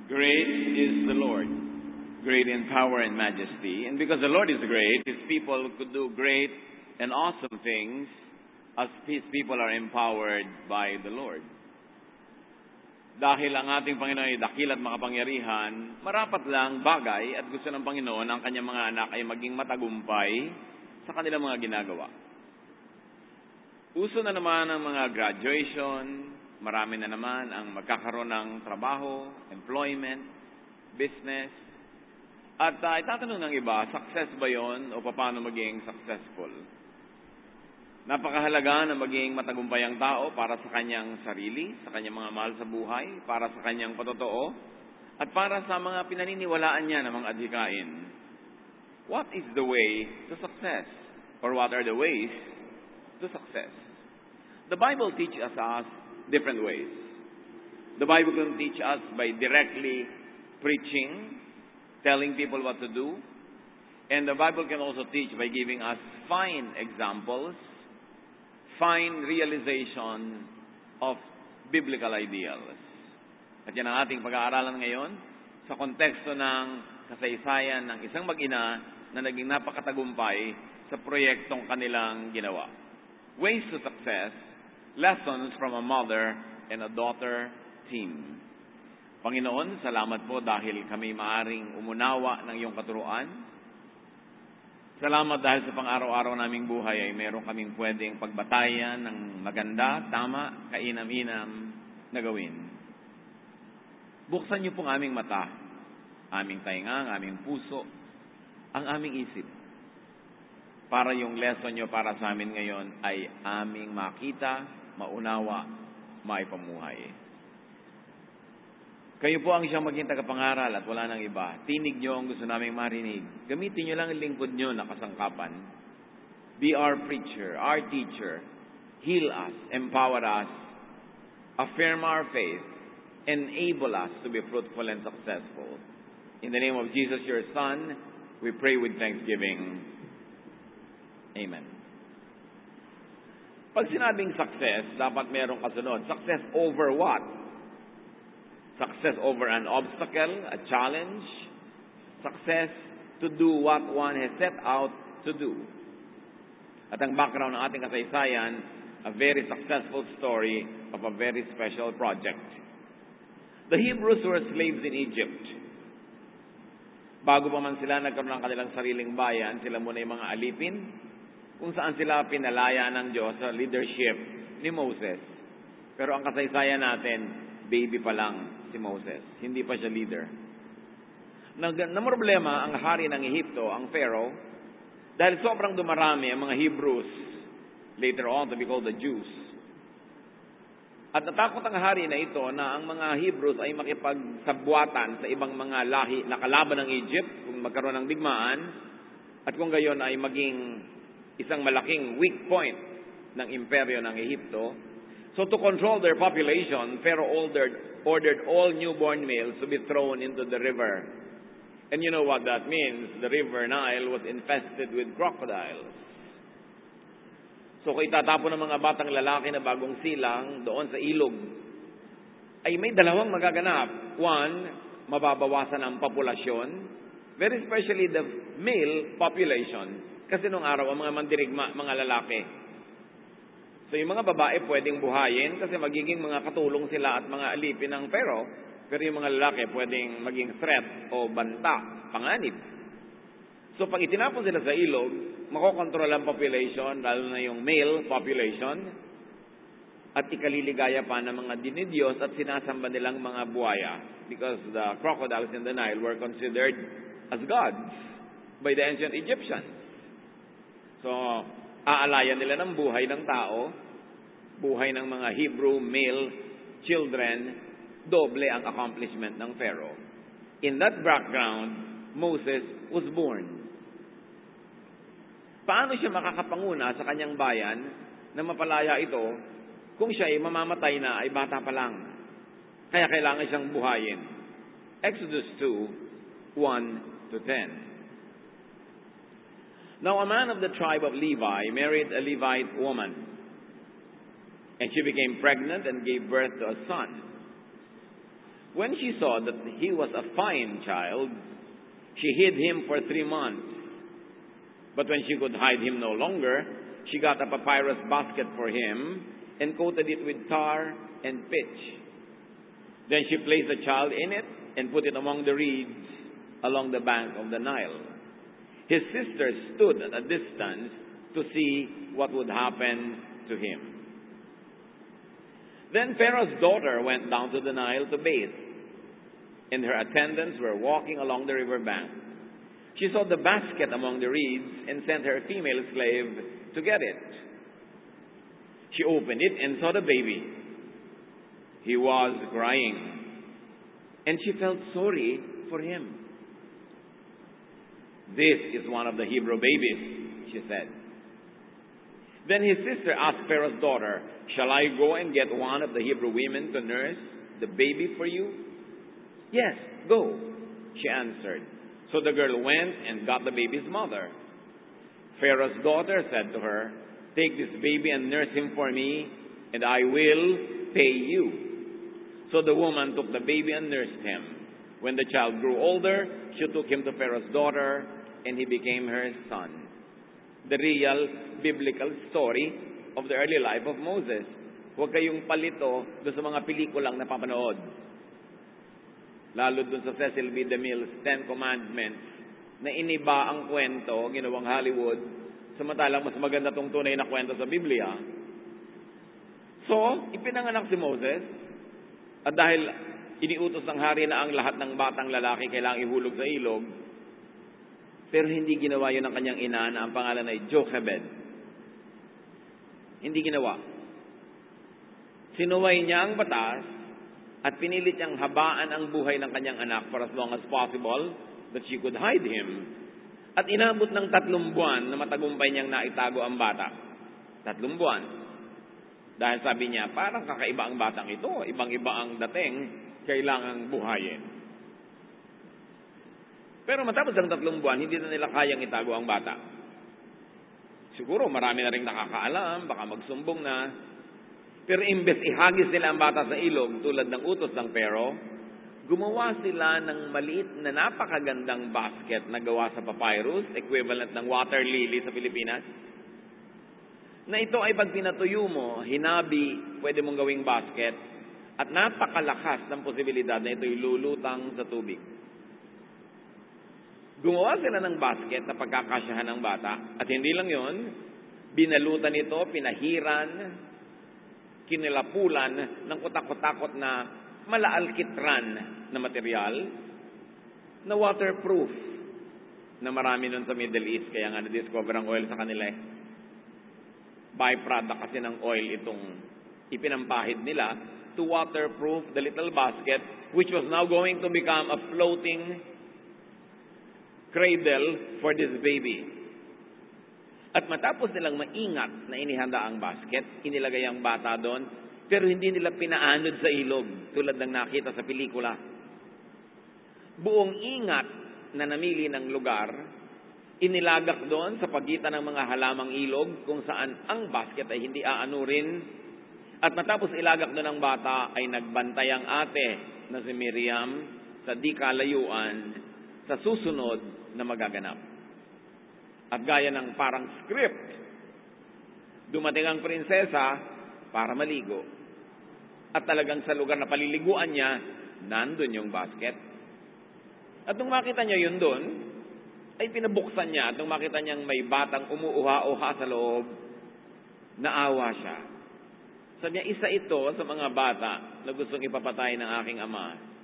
Great is the Lord, great in power and majesty. And because the Lord is great, His people could do great and awesome things as His people are empowered by the Lord. Dahil ang ating Panginoon ay dakil at makapangyarihan, marapat lang bagay at gusto ng Panginoon ang kanyang mga anak ay maging matagumpay sa kanilang mga ginagawa. Uso na naman ang mga graduation, marami na naman ang magkakaroon ng trabaho, employment, business. At itatanong ng iba, success ba yon o paano maging successful? Napakahalaga na maging matagumpay ang tao para sa kanyang sarili, sa kanyang mga mahal sa buhay, para sa kanyang patotoo, at para sa mga pinaniniwalaan niya ng mga adhikain. What is the way to success? Or what are the ways to success? The Bible teaches us different ways. The Bible can teach us by directly preaching, telling people what to do. And the Bible can also teach by giving us fine examples, fine realization of biblical ideals. At yan ang ating pag-aaralan ngayon sa konteksto ng kasaysayan ng isang mag-ina na naging napakatagumpay sa proyektong kanilang ginawa. Ways to success, lessons from a mother and a daughter team. Panginoon, salamat po dahil kami maaring umunawa ng iyong katuruan. Salamat dahil sa pang-araw-araw naming buhay ay meron kaming pwedeng pagbatayan ng maganda, tama, kainam-inam na gawin. Buksan niyo pong aming mata, aming tainga, aming puso, ang aming isip. Para yung lesson niyo para sa amin ngayon ay aming makita, maunawa, maipamuhay. Kayo po ang siyang maging tagapangaral at wala nang iba. Tinig niyo ang gusto naming marinig. Gamitin niyo lang ang lingkod niyo na kasangkapan. Be our preacher, our teacher. Heal us, empower us, affirm our faith, enable us to be fruitful and successful. In the name of Jesus, your Son, we pray with thanksgiving. Amen. Pag sinabing success, dapat merong kasunod. Success over what? Success over an obstacle, a challenge. Success to do what one has set out to do. At ang background ng ating kasaysayan, a very successful story of a very special project. The Hebrews were slaves in Egypt. Bago pa man sila nagkaroon ng kanilang sariling bayan, sila muna yung mga alipin, kung saan sila pinalaya ng Diyos sa leadership ni Moses. Pero ang kasaysayan natin, baby pa lang si Moses. Hindi pa siya leader. Namroblema ang hari ng Ehipto, ang Pharaoh, dahil sobrang dumarami ang mga Hebrews, later on to be called the Jews. At natakot ang hari na ito na ang mga Hebrews ay makipagsabwatan sa ibang mga lahi na kalaban ng Egypt kung magkaroon ng digmaan at kung gayon ay maging isang malaking weak point ng imperyo ng Ehipto. So to control their population, Pharaoh ordered all newborn males to be thrown into the river. And you know what that means. The river Nile was infested with crocodiles. So kung itatapon ng mga batang lalaki na bagong silang doon sa ilog, ay may dalawang magaganap. One, mababawasan ang populasyon, very especially the male population. Kasi nung araw, ang mga mandirigma, mga lalaki. So yung mga babae pwedeng buhayin kasi magiging mga katulong sila at mga alipin ng Pharaoh. Pero yung mga lalaki pwedeng maging threat o banta, panganib. So pag itinapon sila sa ilog, makokontrol ang population, lalo na yung male population, at ikaliligaya pa ng mga dinidiyos at sinasamba nilang mga buhaya. Because the crocodiles in the Nile were considered as gods by the ancient Egyptians. So, aalayan nila ng buhay ng tao, buhay ng mga Hebrew male children, doble ang accomplishment ng Pharaoh. In that background, Moses was born. Paano siya makakapanguna sa kanyang bayan na mapalaya ito kung siya ay mamamatay na ay bata pa lang? Kaya kailangan siyang buhayin. Exodus 2, 1-10. Now a man of the tribe of Levi married a Levite woman, and she became pregnant and gave birth to a son. When she saw that he was a fine child, she hid him for 3 months. But when she could hide him no longer, she got a papyrus basket for him and coated it with tar and pitch. Then she placed the child in it and put it among the reeds along the bank of the Nile. His sisters stood at a distance to see what would happen to him. Then Pharaoh's daughter went down to the Nile to bathe, and her attendants were walking along the river bank. She saw the basket among the reeds and sent her female slave to get it. She opened it and saw the baby. He was crying, and she felt sorry for him. "This is one of the Hebrew babies," she said. Then his sister asked Pharaoh's daughter, "Shall I go and get one of the Hebrew women to nurse the baby for you?" "Yes, go," she answered. So the girl went and got the baby's mother. Pharaoh's daughter said to her, "Take this baby and nurse him for me, and I will pay you." So the woman took the baby and nursed him. When the child grew older, she took him to Pharaoh's daughter, and he became her son. The real biblical story of the early life of Moses. Huwag kayong palito doon sa mga pelikulang napapanood. Lalo doon sa Cecil B. DeMille's 10 Commandments na iniba ang kwento, ginawang Hollywood, samantalang mas maganda tong tunay na kwento sa Biblia. So, ipinanganak si Moses, at dahil iniutos ng hari na ang lahat ng batang lalaki kailangang ihulog sa ilog, pero hindi ginawa yun ng kanyang ina na ang pangalan ay Jochebed. Hindi ginawa. Sinuway niya ang batas at pinilit niyang habaan ang buhay ng kanyang anak for as long as possible that she could hide him. At inabot ng 3 buwan na matagumpay niyang naitago ang bata. 3 buwan. Dahil sabi niya, parang kakaiba ang batang ito. Ibang-iba ang dating, kailangang buhayin. Pero matapos ng 3 buwan, hindi na nila kayang itago ang bata. Siguro marami na rin nakakaalam, baka magsumbong na. Pero imbes ihagis nila ang bata sa ilog tulad ng utos ng Pharaoh, gumawa sila ng maliit na napakagandang basket na gawa sa papyrus, equivalent ng water lily sa Pilipinas. Na ito ay pag pinatuyo mo, hinabi, pwede mong gawing basket, at napakalakas ng posibilidad na ito'y lulutang sa tubig. Gumawa sila ng basket na pagkakasyahan ng bata. At hindi lang yon, binalutan ito, pinahiran, kinilapulan ng kutakot-takot na malaalkitran na material na waterproof na marami nun sa Middle East. Kaya nga na-discover ang oil sa kanila eh. Byproduct kasi ng oil itong ipinampahid nila to waterproof the little basket which was now going to become a floating cradle for this baby. At matapos nilang maingat na inihanda ang basket, inilagay ang bata doon, pero hindi nila pinaanod sa ilog tulad ng nakita sa pelikula. Buong ingat na namili ng lugar, inilagak doon sa pagitan ng mga halamang ilog kung saan ang basket ay hindi aanurin. At matapos ilagak doon ang bata, ay nagbantay ang ate na si Miriam sa di kalayuan sa susunod na magaganap. At gaya ng parang script, dumating ang prinsesa para maligo. At talagang sa lugar na paliliguan niya, nandun yung basket. At nung makita niya yun doon, ay pinabuksan niya. At nung makita niyang may batang umuuha-uha sa loob, naawa siya. Sabi niya, isa ito sa mga bata na gustong ipapatay ng aking ama.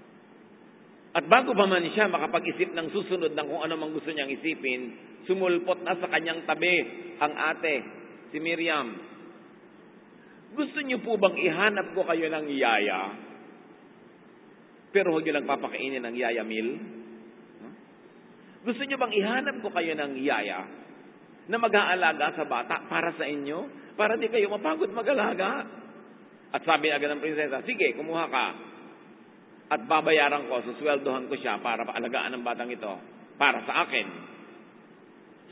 At bago pa man siya makapag-isip ng susunod ng kung ano mang gusto niyang isipin, sumulpot na sa kanyang tabi ang ate, si Miriam. Gusto niyo po bang ihanap ko kayo ng yaya? Pero huwag niyo lang papakainin ng yaya meal? Gusto niyo bang ihanap ko kayo ng yaya na mag-aalaga sa bata para sa inyo? Para di kayo mapagod mag-alaga? At sabi agad ng prinsesa, sige, kumuha ka. At babayaran ko, susweldohan ko siya para paalagaan ng batang ito para sa akin.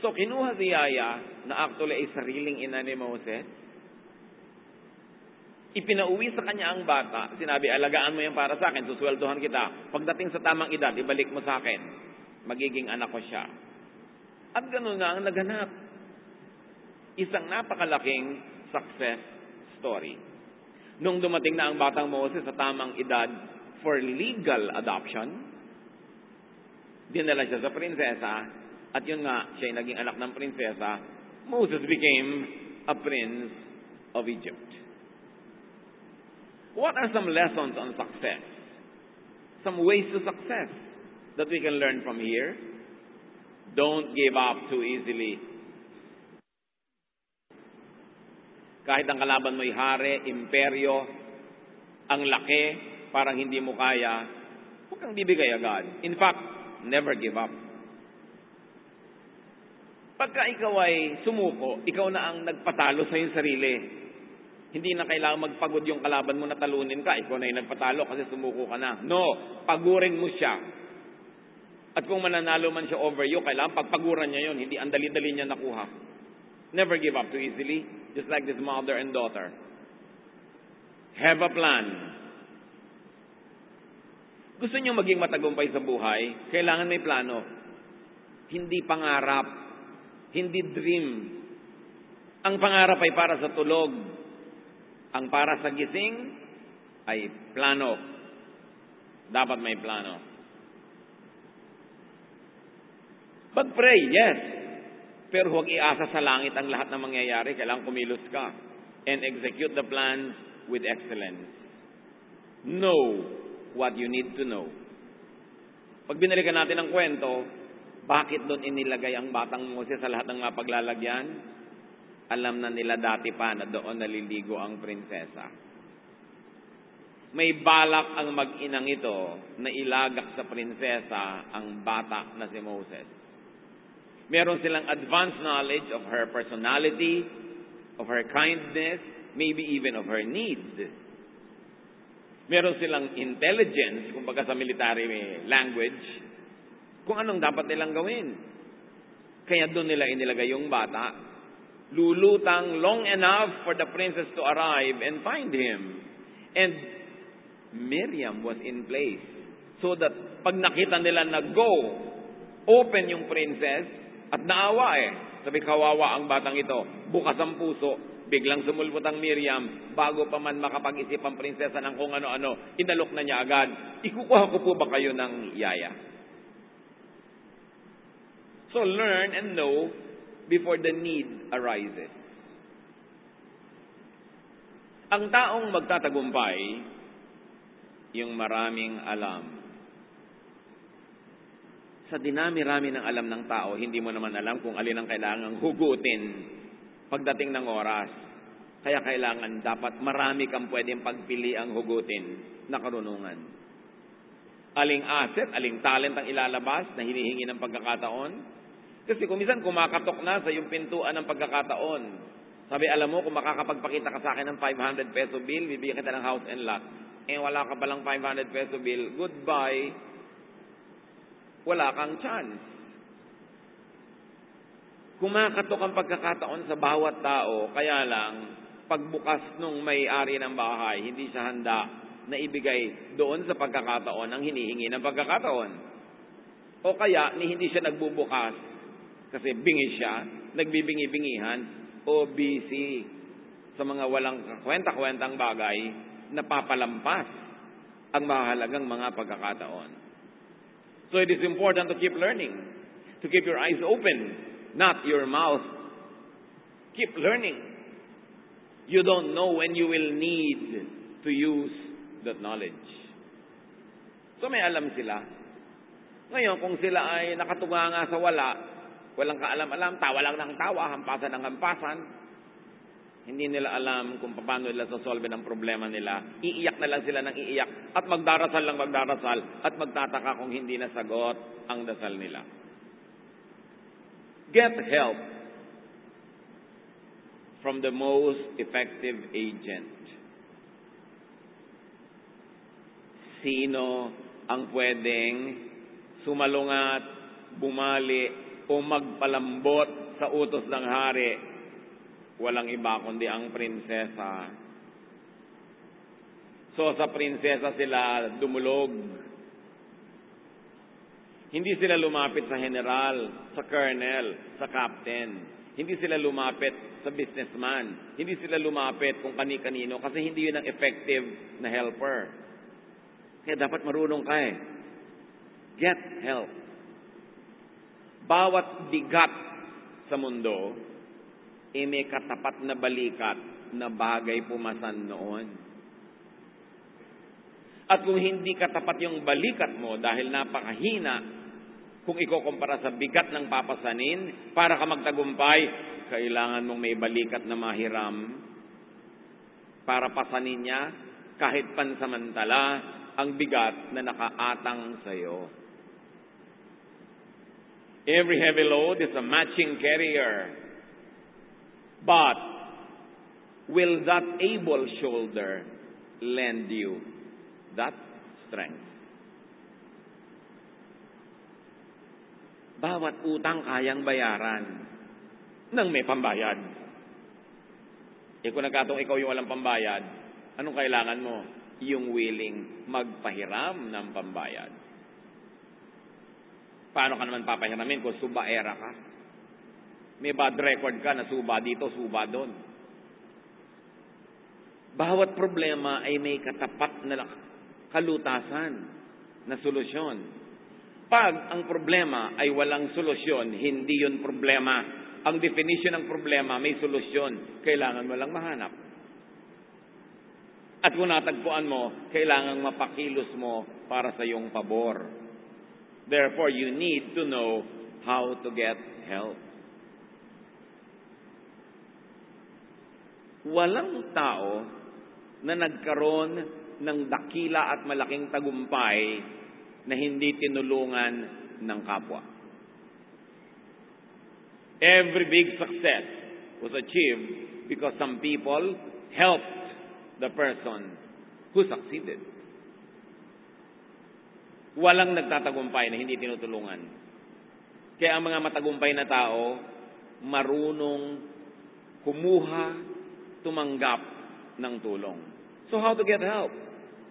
So, kinuha si Yaya na actually ay sariling ina ni Moses. Ipinauwi sa kanya ang bata. Sinabi, alagaan mo yan para sa akin, susweldohan kita. Pagdating sa tamang edad, ibalik mo sa akin. Magiging anak ko siya. At gano'n nga ang naganap. Isang napakalaking success story. Nung dumating na ang batang Moses sa tamang edad for legal adoption, dinala siya sa prinsesa, at yun nga, siya ay naging anak ng prinsesa. Moses became a prince of Egypt. What are some lessons on success? Some ways to success that we can learn from here? Don't give up too easily. Kahit ang kalaban mo'y hari, imperyo, ang laki, parang hindi mo kaya, huwag kang bibigay agad. In fact, never give up. Pagka ikaw ay sumuko, ikaw na ang nagpatalo sa iyong sarili. Hindi na kailangan magpagod yung kalaban mo na talunin ka. Ikaw na yung nagpatalo kasi sumuko ka na. No, pagurin mo siya. At kung mananalo man siya over you, kailangan pagpaguran niya yon. Hindi ang dali-dali niya nakuha. Never give up too easily. Just like this mother and daughter. Have a plan. Gusto niyo maging matagumpay sa buhay, kailangan may plano. Hindi pangarap. Hindi dream. Ang pangarap ay para sa tulog. Ang para sa gising ay plano. Dapat may plano. Pag-pray, yes. Pero huwag iasa sa langit ang lahat ng mangyayari. Kailangan kumilos ka. And execute the plans with excellence. Know what you need to know. Pag binalikan natin ang kwento, bakit doon inilagay ang batang Moses sa lahat ng mga paglalagyan? Alam na nila dati pa na doon naliligo ang prinsesa. May balak ang mag-inang ito na ilagak sa prinsesa ang bata na si Moses. Meron silang advanced knowledge of her personality, of her kindness, maybe even of her need. Meron silang intelligence, kumbaga sa military language, kung anong dapat nilang gawin. Kaya doon nila inilagay yung bata. Lulutang long enough for the princess to arrive and find him. And Miriam was in place. So that pag nakita nila na go, open yung princess, at naawa sabi, kawawa ang batang ito. Bukas ang puso, biglang sumulpot ang Miriam, bago pa man makapag-isip ang prinsesa ng kung ano-ano, inalok na niya agad. Ikukuha ko po ba kayo ng yaya? So learn and know before the need arises. Ang taong magtatagumpay, yung maraming alam. Sa dinami-rami ng alam ng tao, hindi mo naman alam kung alin ang kailangang hugutin pagdating ng oras. Kaya kailangan dapat marami kang pwedeng pagpili ang hugutin na karunungan. Aling asset, aling talent ang ilalabas na hinihingi ng pagkakataon. Kasi kung minsan kumakatok na sa yung pintuan ng pagkakataon. Sabi, alam mo, kung makakapagpakita ka sa akin ng 500 peso bill, bibigyan kita ng house and lot. Wala ka palang 500 peso bill, goodbye. Wala kang chance. Kumakatok ang pagkakataon sa bawat tao, kaya lang, pagbukas nung may-ari ng bahay, hindi siya handa na ibigay doon sa pagkakataon ang hinihingi ng pagkakataon. O kaya, hindi siya nagbubukas kasi bingis siya, nagbibingi-bingihan, o busy sa mga walang kwenta-kwentang bagay na papalampas ang mahalagang mga pagkakataon. So it is important to keep learning, to keep your eyes open, not your mouth. Keep learning. You don't know when you will need to use that knowledge. So may alam sila. Ngayon, kung sila ay nakatunganga sa walang kaalam-alam, tawa lang ng tawa, hampasan ng hampasan, hindi nila alam kung paano nila sasolve ng problema nila. Iiyak na lang sila ng iiyak at magdarasal lang magdarasal at magtataka kung hindi nasagot ang dasal nila. Get help from the most effective agent. Sino ang pwedeng sumalungat, bumali, o magpalambot sa utos ng hari? Walang iba kundi ang prinsesa. So sa prinsesa sila dumulog. Hindi sila lumapit sa general, sa colonel, sa captain. Hindi sila lumapit sa businessman. Hindi sila lumapit kung kani-kanino kasi hindi yun ang effective na helper. Kaya dapat marunong ka eh. Get help. Bawat bigat sa mundo, may katapat na balikat na bagay pumasan noon. At kung hindi katapat yung balikat mo dahil napakahina, kung ikukumpara sa bigat ng papasanin, para ka magtagumpay, kailangan mong may balikat na mahiram para pasanin niya kahit pansamantala ang bigat na nakaatang sa iyo. Every heavy load is a matching carrier. But will that able shoulder lend you that strength? Bawat utang kayang bayaran nang may pambayad. Kung nagkataong ikaw yung walang pambayad, anong kailangan mo? Yung willing magpahiram ng pambayad. Paano ka naman papahiramin kung subaera ka? May bad record ka na suba dito, suba doon. Bawat problema ay may katapat na kalutasan na solusyon. Pag ang problema ay walang solusyon, hindi yun problema. Ang definition ng problema, may solusyon. Kailangan mo lang mahanap. At kung natagpuan mo, kailangan mapakilos mo para sa iyong pabor. Therefore, you need to know how to get help. Walang tao na nagkaroon ng dakila at malaking tagumpay na hindi tinulungan ng kapwa. Every big success was achieved because some people helped the person who succeeded. Walang nagtatagumpay na hindi tinutulungan. Kaya ang mga matagumpay na tao, marunong kumuha, tumanggap ng tulong. So how to get help?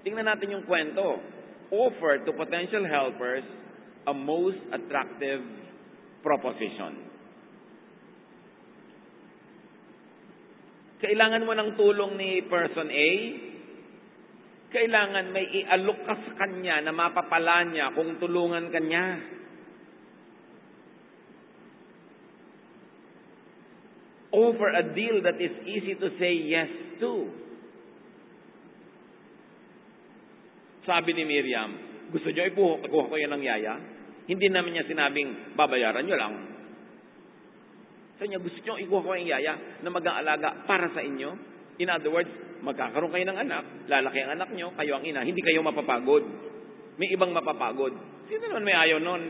Tingnan natin yung kwento. Offer to potential helpers a most attractive proposition. Kailangan mo ng tulong ni person A, kailangan may ialok ka sa kanya na mapapala niya kung tulungan ka niya. Offer a deal that is easy to say yes to. Sabi ni Miriam, gusto niyo ipuha ko yan ng yaya? Hindi namin niya sinabing, babayaran niyo lang. Sabi niya, gusto niyo ikuha ko yung yaya na mag-aalaga para sa inyo? In other words, magkakaroon kayo ng anak, lalaki ang anak niyo, kayo ang ina, hindi kayo mapapagod. May ibang mapapagod. Sino naman may ayaw nun?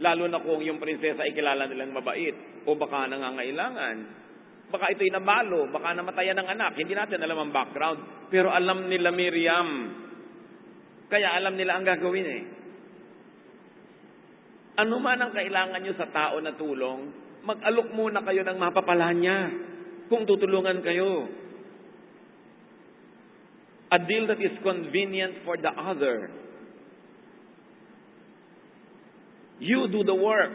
Lalo na kung yung prinsesa ay kilala nilang mabait o baka nangangailangan. Baka ito'y nabalo, baka namatayan ng anak. Hindi natin alam ang background. Pero alam nila Miriam. Kaya alam nila ang gagawin eh. Ano man ang kailangan nyo sa tao na tulong, mag-alok muna kayo ng mapapala niya kung tutulungan kayo. A deal that is convenient for the other. You do the work.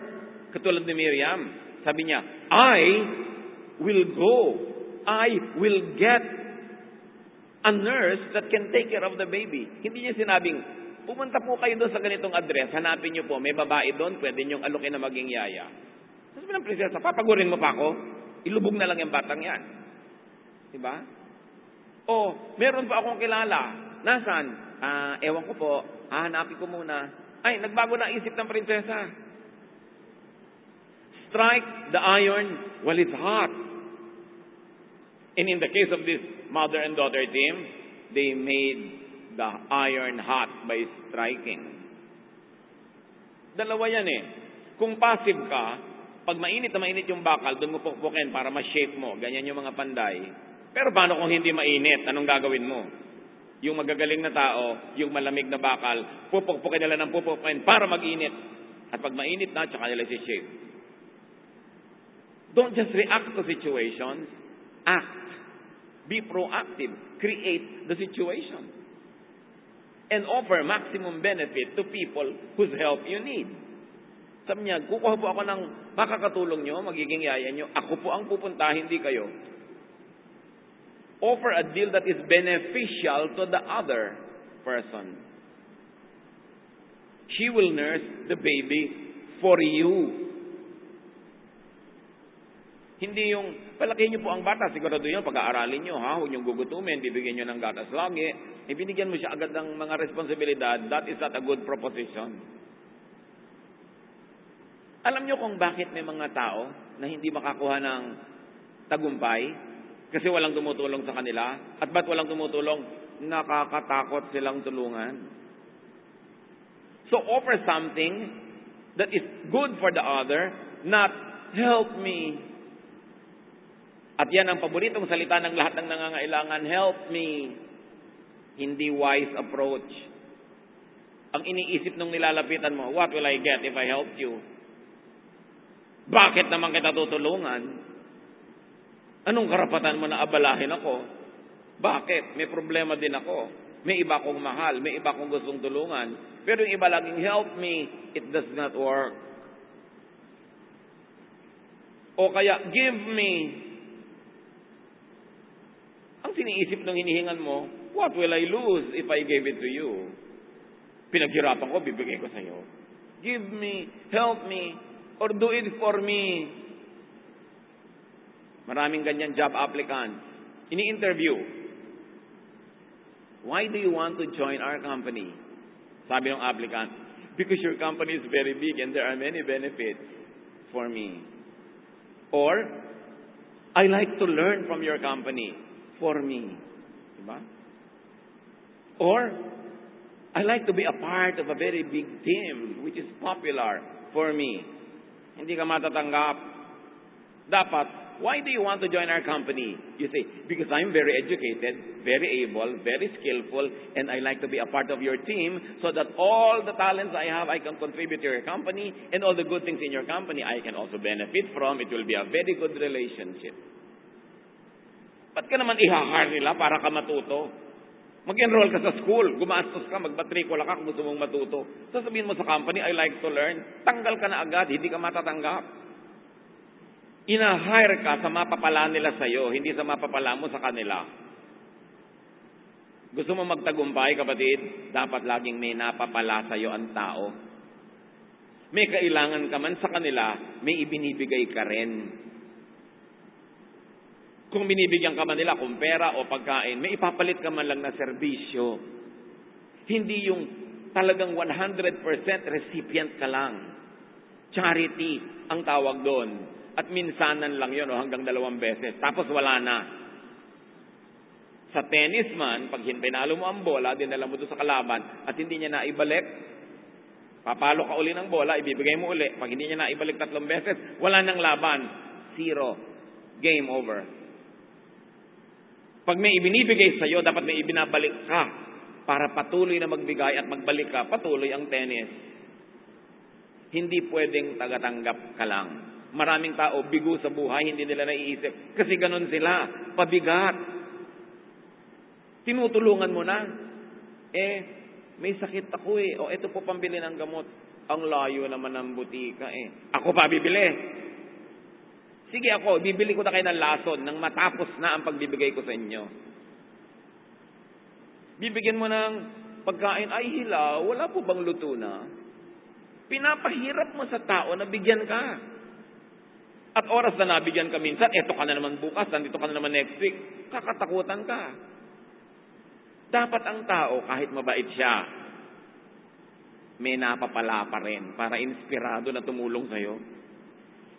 Katulad ni Miriam, sabi niya, I will go. I will get a nurse that can take care of the baby. Hindi niya sinabing, pumunta po kayo doon sa ganitong address, hanapin niyo po, may babae doon, pwede niyong alukin na maging yaya. Sabi ng prinsesa, papagurin mo pa ako? Ilubog na lang yung batang yan. Diba? O, meron pa akong kilala. Nasaan? Ewan ko po. Hanapin ko muna. Ay, nagbago na isip ng prinsesa. Strike the iron while it's hot. And in the case of this mother and daughter team, they made the iron hot by striking. Dalawa yan eh. Kung passive ka, pag mainit na mainit yung bakal, doon mo pukpukin para ma-shape mo. Ganyan yung mga panday. Pero paano kung hindi mainit? Anong gagawin mo? Yung magagaling na tao, yung malamig na bakal, pupukpukin nila ng pupukpukin para mag-init. At pag mainit na, tsaka nila si-shape. Don't just react to situations. Act. Be proactive. Create the situation. And offer maximum benefit to people whose help you need. Sabi niya, kukuha po ako ng makakatulong nyo, magiging yaya nyo. Ako po ang pupunta, hindi kayo. Offer a deal that is beneficial to the other person. She will nurse the baby for you. Hindi yung, palakihin niyo po ang bata, sigurado yun, pag-aaralin niyo, ha? Huwag niyong gugutumin, bibigyan niyo ng gatas lagi. Ibinigyan mo siya agad ng mga responsibilidad. That is not a good proposition. Alam niyo kung bakit may mga tao na hindi makakuha ng tagumpay? Kasi walang tumutulong sa kanila. At ba't walang tumutulong? Nakakatakot silang tulungan. So offer something that is good for the other, not help me. At yan ang paboritong salita ng lahat ng nangangailangan, help me. Hindi wise approach. Ang iniisip nung nilalapitan mo, what will I get if I help you? Bakit naman kita tutulungan? Anong karapatan mo na abalahin ako? Bakit? May problema din ako. May iba akong mahal. May iba akong gustong tulungan. Pero yung iba laging help me, it does not work. O kaya, give me. Ang siniisip ng hinihingan mo, what will I lose if I gave it to you? Pinaghirapan ko, bibigay ko sa iyo. Give me, help me, or do it for me. Maraming ganyan job applicants. Ini-interview. Why do you want to join our company? Sabi ng applicant, because your company is very big and there are many benefits for me. Or, I like to learn from your company for me. Diba? Or, I like to be a part of a very big team which is popular for me. Hindi ka matatanggap. Dapat, why do you want to join our company? You say, because I'm very educated, very able, very skillful, and I like to be a part of your team so that all the talents I have, I can contribute to your company, and all the good things in your company, I can also benefit from. It will be a very good relationship. Ba't ka naman ihahar nila para ka matuto? Mag-enroll ka sa school, gumastos ka, magmatrikula ka kung gusto mong matuto. Sasabihin mo sa company, I like to learn. Tanggal ka na agad, hindi ka matatanggap. Ina-hire ka sa mapapala nila sa'yo, hindi sa mapapala mo sa kanila. Gusto mo magtagumpay, kapatid? Dapat laging may napapala sa'yo ang tao. May kailangan ka man sa kanila, may ibinibigay ka rin. Kung binibigyan ka man nila kung pera o pagkain, may ipapalit ka man lang na serbisyo. Hindi yung talagang 100% recipient ka lang. Charity ang tawag doon. At minsanan lang yun, hanggang 2 beses. Tapos wala na. Sa tennis man, pag pinalo mo ang bola, dinala mo doon sa kalaban, at hindi niya naibalik, papalo ka uli ng bola, ibibigay mo uli. Pag hindi niya naibalik 3 beses, wala nang laban. 0. Game over. Pag may ibinibigay sa'yo, dapat may ibinabalik ka para patuloy na magbigay at magbalik ka. Patuloy ang tennis. Hindi pwedeng tagatanggap ka lang. Maraming tao, bigo sa buhay, hindi nila naiisip. Kasi ganun sila, pabigat. Tinutulungan mo na. May sakit ako O, ito po pambili ng gamot. Ang layo naman ng butika Ako pa bibili. Sige ako, bibili ko na kayo ng lason nang matapos na ang pagbibigay ko sa inyo. Bibigyan mo ng pagkain, ay hilaw, wala po bang luto na? Pinapahirap mo sa tao na bigyan ka. At oras na nabigyan ka minsan, eto ka na naman bukas, nandito ka na naman next week, kakatakutan ka. Dapat ang tao, kahit mabait siya, may napapala pa rin para inspirado na tumulong sa'yo.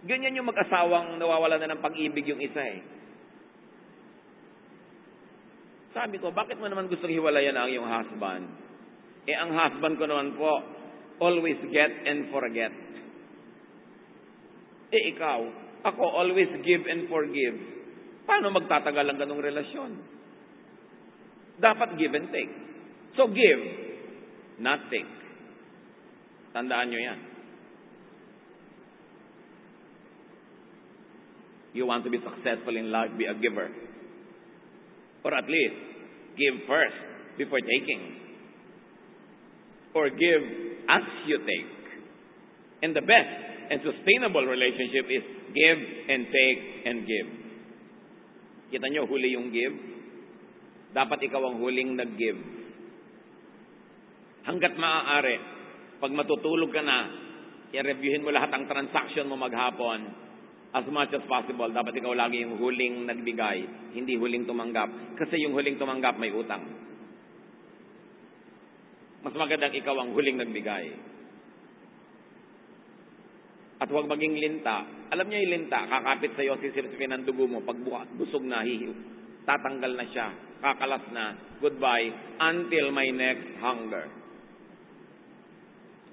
Ganyan yung mag-asawang nawawala na ng pag-ibig yung isa Sabi ko, bakit mo naman gustong hiwalayan ang iyong husband? Ang husband ko naman po, always get and forget. Ikaw, ako always give and forgive. Paano magtatagal ang ganong relasyon? Dapat give and take. So give, not take. Tandaan nyo yan. You want to be successful in life, be a giver. Or at least, give first before taking. Or give as you take. And the best and sustainable relationship is give and take and give. Kita nyo, huli yung give. Dapat ikaw ang huling nag-give. Hanggat maaari, pag matutulog ka na, i-reviewin mo lahat ang transaction mo maghapon. As much as possible, dapat ikaw lagi yung huling nagbigay, hindi huling tumanggap. Kasi yung huling tumanggap may utang. Mas magandang ikaw ang huling nagbigay. At huwag maging linta. Alam niyo yung linta, kakapit sa'yo, sisipsipin ng dugo mo, pag busog na, tatanggal na siya, kakalas na, goodbye, until my next hunger.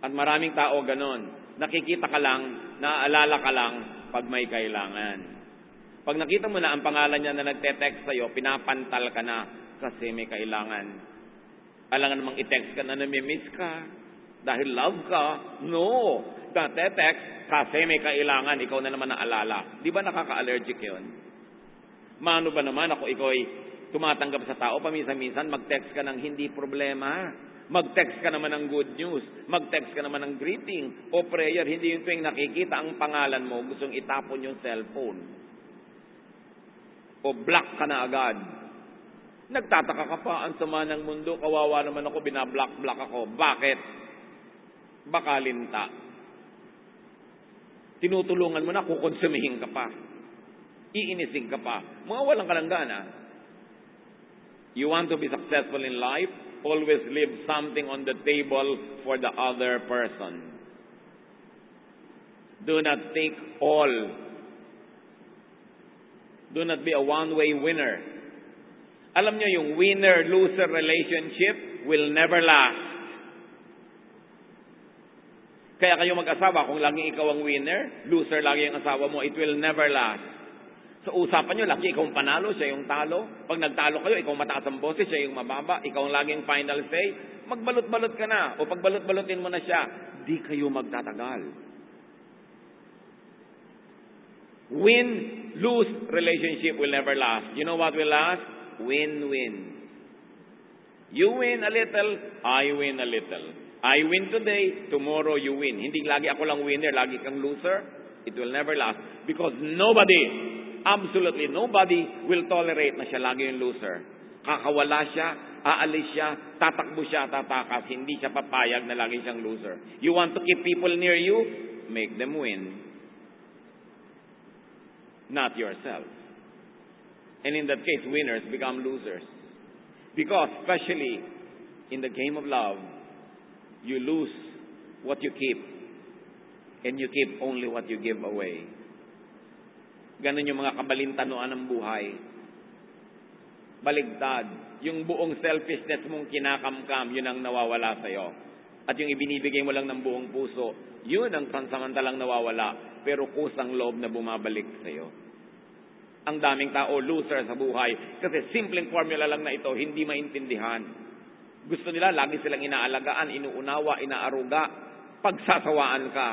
At maraming tao ganon. Nakikita ka lang, naaalala ka lang, pag may kailangan. Pag nakita mo na ang pangalan niya na nagte-text sa'yo, pinapantal ka na kasi may kailangan. Alangan namang i-text ka na nami-miss ka. Dahil love ka. No. Nagte-text kasi may kailangan. Ikaw na naman naalala. Di ba nakaka-allergic yun? Mano ba naman ako ikaw ay tumatanggap sa tao, paminsan-minsan mag-text ka ng hindi problema. Mag-text ka naman ng good news. Mag-text ka naman ng greeting o prayer. Hindi yung tuwing nakikita ang pangalan mo, gustong itapon yung cellphone. O block ka na agad. Nagtataka ka pa, ang sama ng mundo, kawawa naman ako, binablock ako. Bakit? Baka linta. Tinutulungan mo na, kukonsumihin ka pa. Iinisin ka pa. Mga walang kalanggana. You want to be successful in life? Always leave something on the table for the other person. Do not take all. Do not be a one-way winner. Alam nyo, yung winner-loser relationship will never last. Kaya kayo mag-asawa, kung laging ikaw ang winner, loser lagi ang asawa mo, it will never last. So, usapan nyo, lagi ikaw ang panalo, siya yung talo. Pag nagtalo kayo, ikaw mataas ang boses, siya yung mababa. Ikaw ang laging final say. Magbalot-balot ka na. O pagbalot-balotin mo na siya, di kayo magtatagal. Win-lose relationship will never last. You know what will last? Win-win. You win a little, I win a little. I win today, tomorrow you win. Hindi lagi ako lang winner, lagi kang loser. It will never last. Because nobody, absolutely nobody will tolerate na siya lagi yung loser. Kakawala siya, aalis siya, tatakbo siya, tatakas. Hindi siya papayag na lagi siyang loser. You want to keep people near you? Make them win. Not yourself. And in that case, winners become losers. Because, especially in the game of love, you lose what you keep. And you keep only what you give away. Ganon yung mga kabalintanuan ng buhay. Baligtad. Yung buong selfishness mong kinakamkam, yun ang nawawala sa'yo. At yung ibinibigay mo lang ng buong puso, yun ang pansamantalang nawawala, pero kusang loob na bumabalik sa'yo. Ang daming tao, loser sa buhay, kasi simpleng formula lang na ito, hindi maintindihan. Gusto nila, lagi silang inaalagaan, inuunawa, inaaruga, pagsasawaan ka.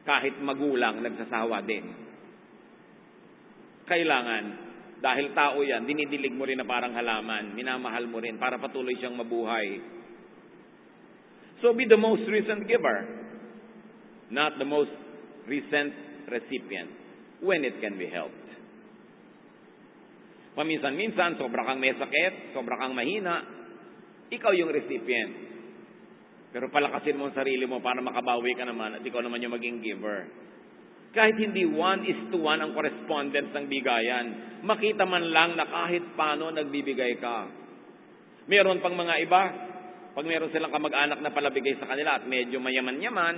Kahit magulang, nagsasawa din. Kailangan, dahil tao yan, dinidilig mo rin na parang halaman, minamahal mo rin para patuloy siyang mabuhay. So be the most recent giver, not the most recent recipient, when it can be helped. Paminsan-minsan, sobra kang may sakit, sobra kang mahina, ikaw yung recipient. Pero palakasin mo ang sarili mo para makabawi ka naman at ikaw naman yung maging giver. Kahit hindi 1:1 ang correspondence ng bigayan, makita man lang na kahit paano nagbibigay ka. Meron pang mga iba, pag meron silang kamag-anak na palabigay sa kanila at medyo mayaman-yaman,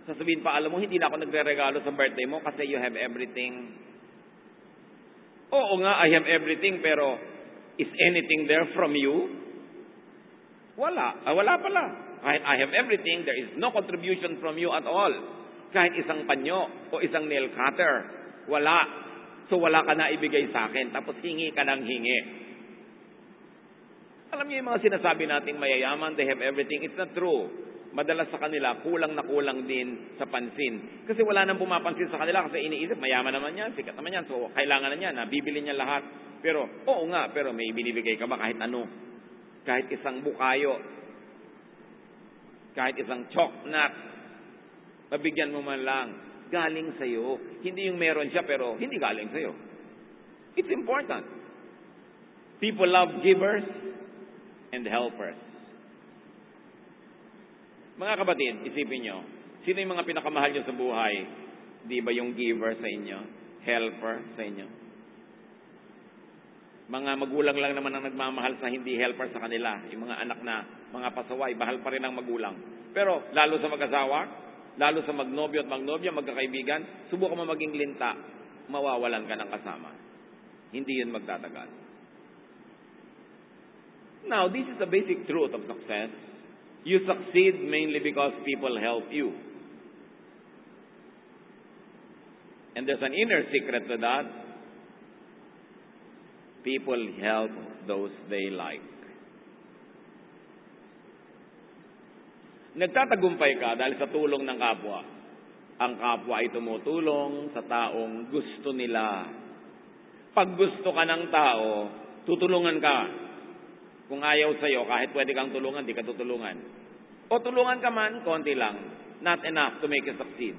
sasabihin pa, alam mo, hindi na ako nagre-regalo sa birthday mo kasi you have everything. Oo nga, I have everything, pero is anything there from you? Wala. Wala pala. Kahit I have everything, there is no contribution from you at all. Kahit isang panyo o isang nail cutter, wala. So wala ka na ibigay sa akin, tapos hingi ka ng hingi. Alam niyo yung mga sinasabi nating mayayaman, they have everything. It's not true. madalas sa kanila, kulang na kulang din sa pansin. Kasi wala nang pumapansin sa kanila kasi iniisip, mayaman naman yan, sikat naman yan, so kailangan na niya, nabibili niya lahat. Pero, oo nga, pero may binibigay ka ba kahit ano? Kahit isang bukayo, kahit isang choknat, mabigyan mo man lang, galing sa'yo. Hindi yung meron siya, pero hindi galing sa'yo. It's important. People love givers and helpers. Mga kapatid, isipin nyo, sino yung mga pinakamahal nyo sa buhay? Di ba yung giver sa inyo? Helper sa inyo? Mga magulang lang naman ang nagmamahal sa hindi helper sa kanila. Yung mga anak na, mga pasaway, bahal pa rin ang magulang. Pero, lalo sa mag-asawa, lalo sa magnobyo at magnobya, magkakaibigan, subukan mo maging linta, mawawalan ka ng kasama. Hindi yun magtatagal. Now, this is the basic truth of success. You succeed mainly because people help you. And there's an inner secret to that. People help those they like. Nagtatagumpay ka dahil sa tulong ng kapwa. Ang kapwa ay tumutulong sa taong gusto nila. Pag gusto ka ng tao, tutulungan ka. Kung ayaw sa'yo, kahit pwede kang tulungan, di ka tutulungan. O tulungan ka man, konti lang. Not enough to make you succeed.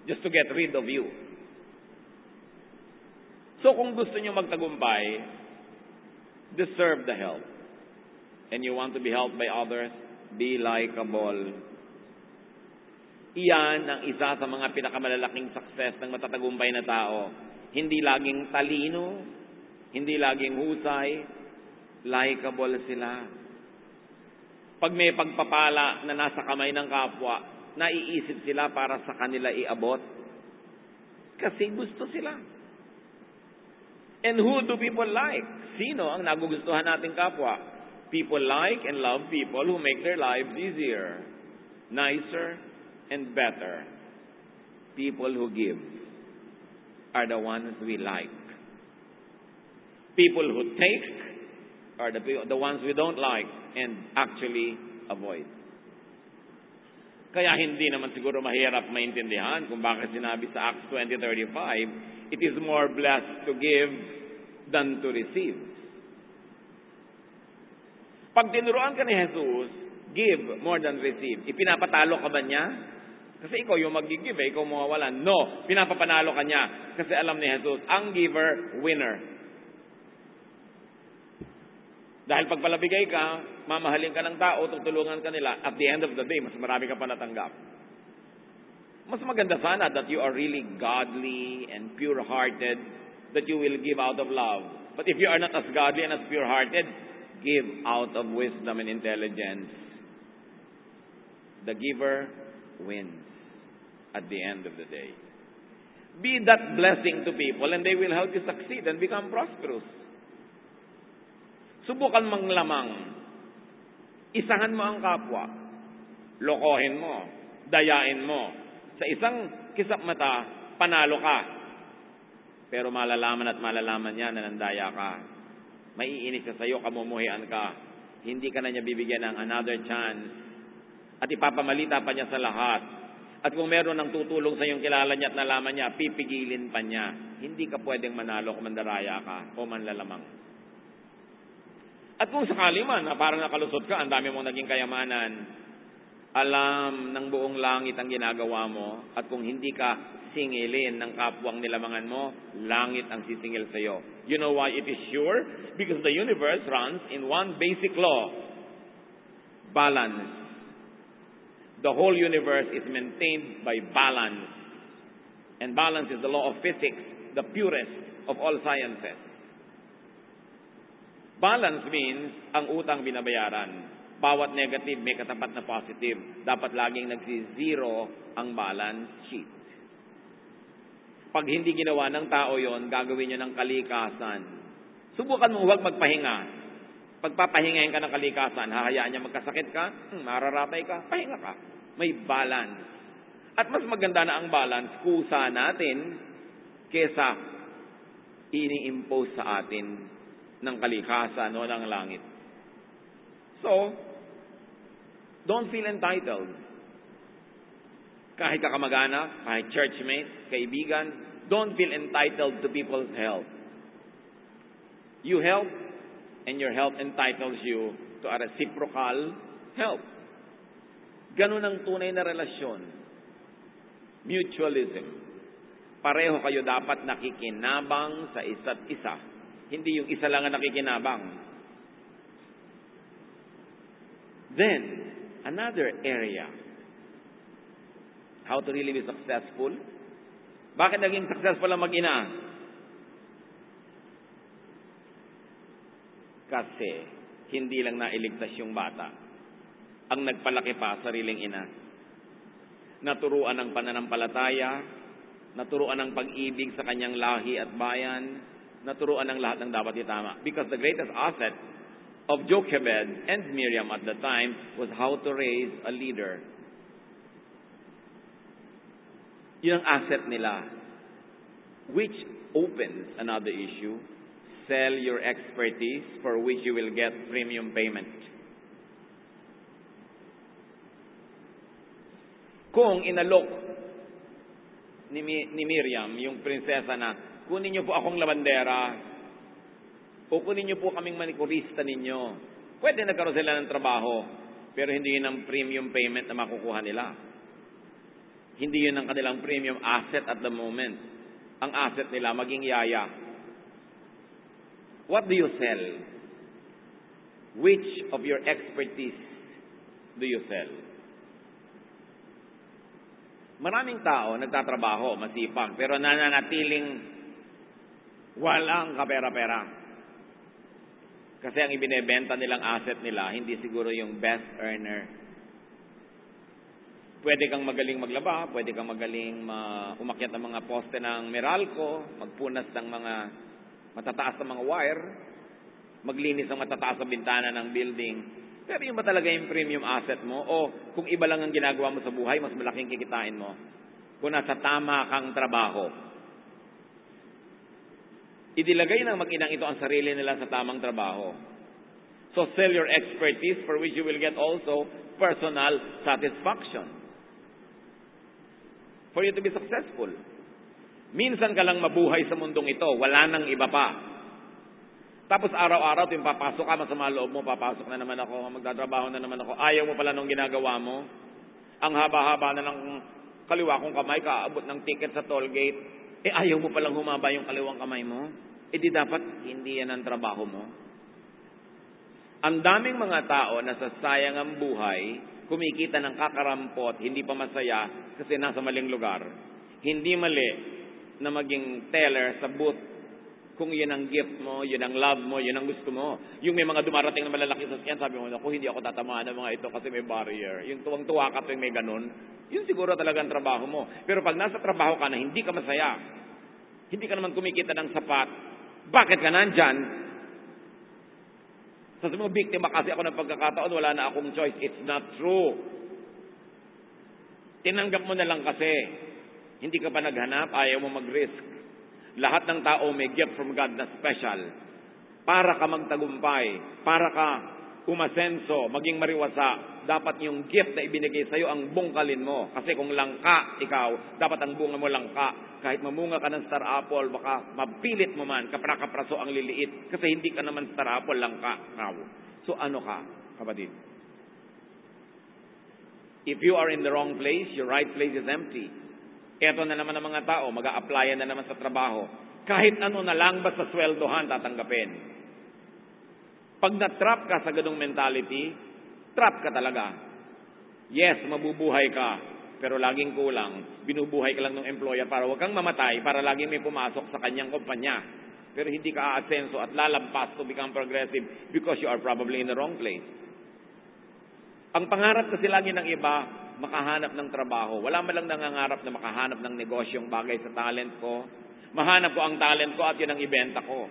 Just to get rid of you. So kung gusto nyo magtagumpay, deserve the help. And you want to be helped by others, be likable. Iyan ang isa sa mga pinakamalalaking success ng matatagumpay na tao. Hindi laging talino, hindi laging husay, likable sila. Pag may pagpapala na nasa kamay ng kapwa, naiisip sila para sa kanila iabot. Kasi gusto sila. And who do people like? Sino ang nagugustuhan nating kapwa? People like and love people who make their lives easier, nicer, and better. People who give are the ones we like. People who take are the ones we don't like and actually avoid. Kaya hindi naman siguro mahirap maintindihan kung bakit sinabi sa Acts 20:35, it is more blessed to give than to receive. Pag tinuruan ka ni Jesus, give more than receive. Ipinapatalo ka ba niya? Kasi ikaw yung mag-give, ikaw mawawalan. No, pinapapanalo ka niya. Kasi alam ni Jesus, ang giver, winner. Dahil pag palabigay ka, mamahalin ka ng tao, tutulungan ka nila, at the end of the day, mas marami ka pa natanggap. Mas maganda sana that you are really godly and pure-hearted, that you will give out of love. But if you are not as godly and as pure-hearted, give out of wisdom and intelligence. The giver wins at the end of the day. Be that blessing to people and they will help you succeed and become prosperous. Subukan manglamang. Isahan mo ang kapwa. Lokohin mo. Dayain mo. Sa isang kisap mata, panalo ka. Pero malalaman at malalaman niya na nandaya ka. Maiinis ka sa'yo, kamumuhian ka. Hindi ka na niya bibigyan ng another chance. At ipapamalita pa niya sa lahat. At kung meron ng tutulong sa iyong kilala niya at nalaman niya, pipigilin pa niya. Hindi ka pwedeng manalo kung mandaraya ka o manlalamang. At kung sakali man na parang nakalusot ka, ang dami mong naging kayamanan, alam ng buong langit ang ginagawa mo, at kung hindi ka singilin ng kapwang nilamangan mo, langit ang sisingil sa iyo. You know why it is sure? Because the universe runs in one basic law. Balance. The whole universe is maintained by balance. And balance is the law of physics, the purest of all sciences. Balance means ang utang binabayaran. Bawat negative may katapat na positive. Dapat laging nagsi-zero ang balance sheet. Pag hindi ginawa ng tao yon, gagawin niya ng kalikasan. Subukan mo huwag magpahinga. Pagpapahingahin ka ng kalikasan, hahayaan niya magkasakit ka, mararatay ka, pahinga ka. May balance. At mas maganda na ang balance kusa natin kesa ini-impose sa atin ng kalikasan o ng langit. So, Don't feel entitled. Kahit kakamag-anak, kahit churchmate, kaibigan, don't feel entitled to people's help. You help, and your help entitles you to a reciprocal help. Ganun ang tunay na relasyon. Mutualism. Pareho kayo dapat nakikinabang sa isa't isa. Hindi yung isa lang ang nakikinabang. Then, another area. How to really be successful? Bakit naging successful ang mag-ina? Kasi hindi lang nailigtas yung bata. Ang nagpalaki pa, sariling ina. Naturuan ng pananampalataya, naturuan ng pag-ibig sa kanyang lahi at bayan, naturuan ng lahat ng dapat itama. Because the greatest asset of Jochebed and Miriam at the time was how to raise a leader. Yun ang asset nila. Which opens another issue. Sell your expertise for which you will get premium payment. Kung inalok ni Miriam, yung prinsesa na, kunin niyo po akong labandera, o kunin niyo po kaming manikurista ninyo, pwede nagkaroon sila ng trabaho, pero hindi yun ang premium payment na makukuha nila. Hindi yun ang kanilang premium asset at the moment. Ang asset nila, maging yaya. What do you sell? Which of your expertise do you sell? Maraming tao nagtatrabaho, masipag, pero nananatiling walang kapera-pera. Kasi ang ibinebenta nilang asset nila, hindi siguro yung best earner. Pwede kang magaling maglaba, pwede kang magaling umakyat ng mga poste ng Meralco, magpunas ng mga matataas na mga wire, maglinis ng matataas na bintana ng building. Pero yung ba talaga yung premium asset mo? O kung iba lang ang ginagawa mo sa buhay, mas malaking kikitain mo. Kung nasa tama kang trabaho. Idilagay ng mag-inang ito ang sarili nila sa tamang trabaho. So sell your expertise for which you will get also personal satisfaction. For you to be successful. Minsan ka lang mabuhay sa mundong ito, wala nang iba pa. Tapos araw-araw, tuwing papasok ka, masama loob mo, papasok na naman ako, magtatrabaho na naman ako, ayaw mo pala nung ginagawa mo. Ang haba-haba na ng kaliwa kong kamay, kaabot ng ticket sa toll gate, ayaw mo palang humaba yung kaliwang kamay mo. Di dapat hindi yan ang trabaho mo. Ang daming mga tao na sa sayang ang buhay, kumikita ng kakarampot, hindi pa masaya, kasi nasa maling lugar. Hindi mali na maging teller sa booth kung yun ang gift mo, yun ang love mo, yun ang gusto mo. Yung may mga dumarating na malalaki sa sasakyan, sabi mo, ako hindi ako tatamaan ng mga ito kasi may barrier. Yung tuwang-tuwa ka tuwing may ganun, yun siguro talaga ang trabaho mo. Pero pag nasa trabaho ka na hindi ka masaya, hindi ka naman kumikita ng sapat, bakit ka nandyan? Sabi mo, biktima kasi ako ng pagkakataon, wala na akong choice. It's not true. Tinanggap mo na lang kasi. Hindi ka pa naghanap, ayaw mo mag-risk. Lahat ng tao may gift from God na special. Para ka magtagumpay, para ka umasenso, maging mariwasa, dapat yung gift na ibinigay sa'yo ang bungkalin mo. Kasi kung langka ikaw, dapat ang bunga mo langka. Kahit mamunga ka ng star apple, baka mapilit mo man, kapra-kapraso ang liliit. Kasi hindi ka naman star apple, langka. So ano ka, kapatid? If you are in the wrong place, your right place is empty. Eto na naman ang mga tao, mag-a-applyan na naman sa trabaho. Kahit ano na lang, basta sweldohan, tatanggapin. Pag na-trap ka sa ganung mentality, trap ka talaga. Yes, mabubuhay ka, pero laging kulang. Binubuhay ka lang ng employer para huwag kang mamatay, para laging may pumasok sa kanyang kumpanya. Pero hindi ka aasenso at lalampas to become progressive because you are probably in the wrong place. Ang pangarap kasi lagi ng iba, makahanap ng trabaho. Wala man lang nangangarap na makahanap ng negosyong bagay sa talent ko. Mahanap ko ang talent ko at yun ang ibenta ko.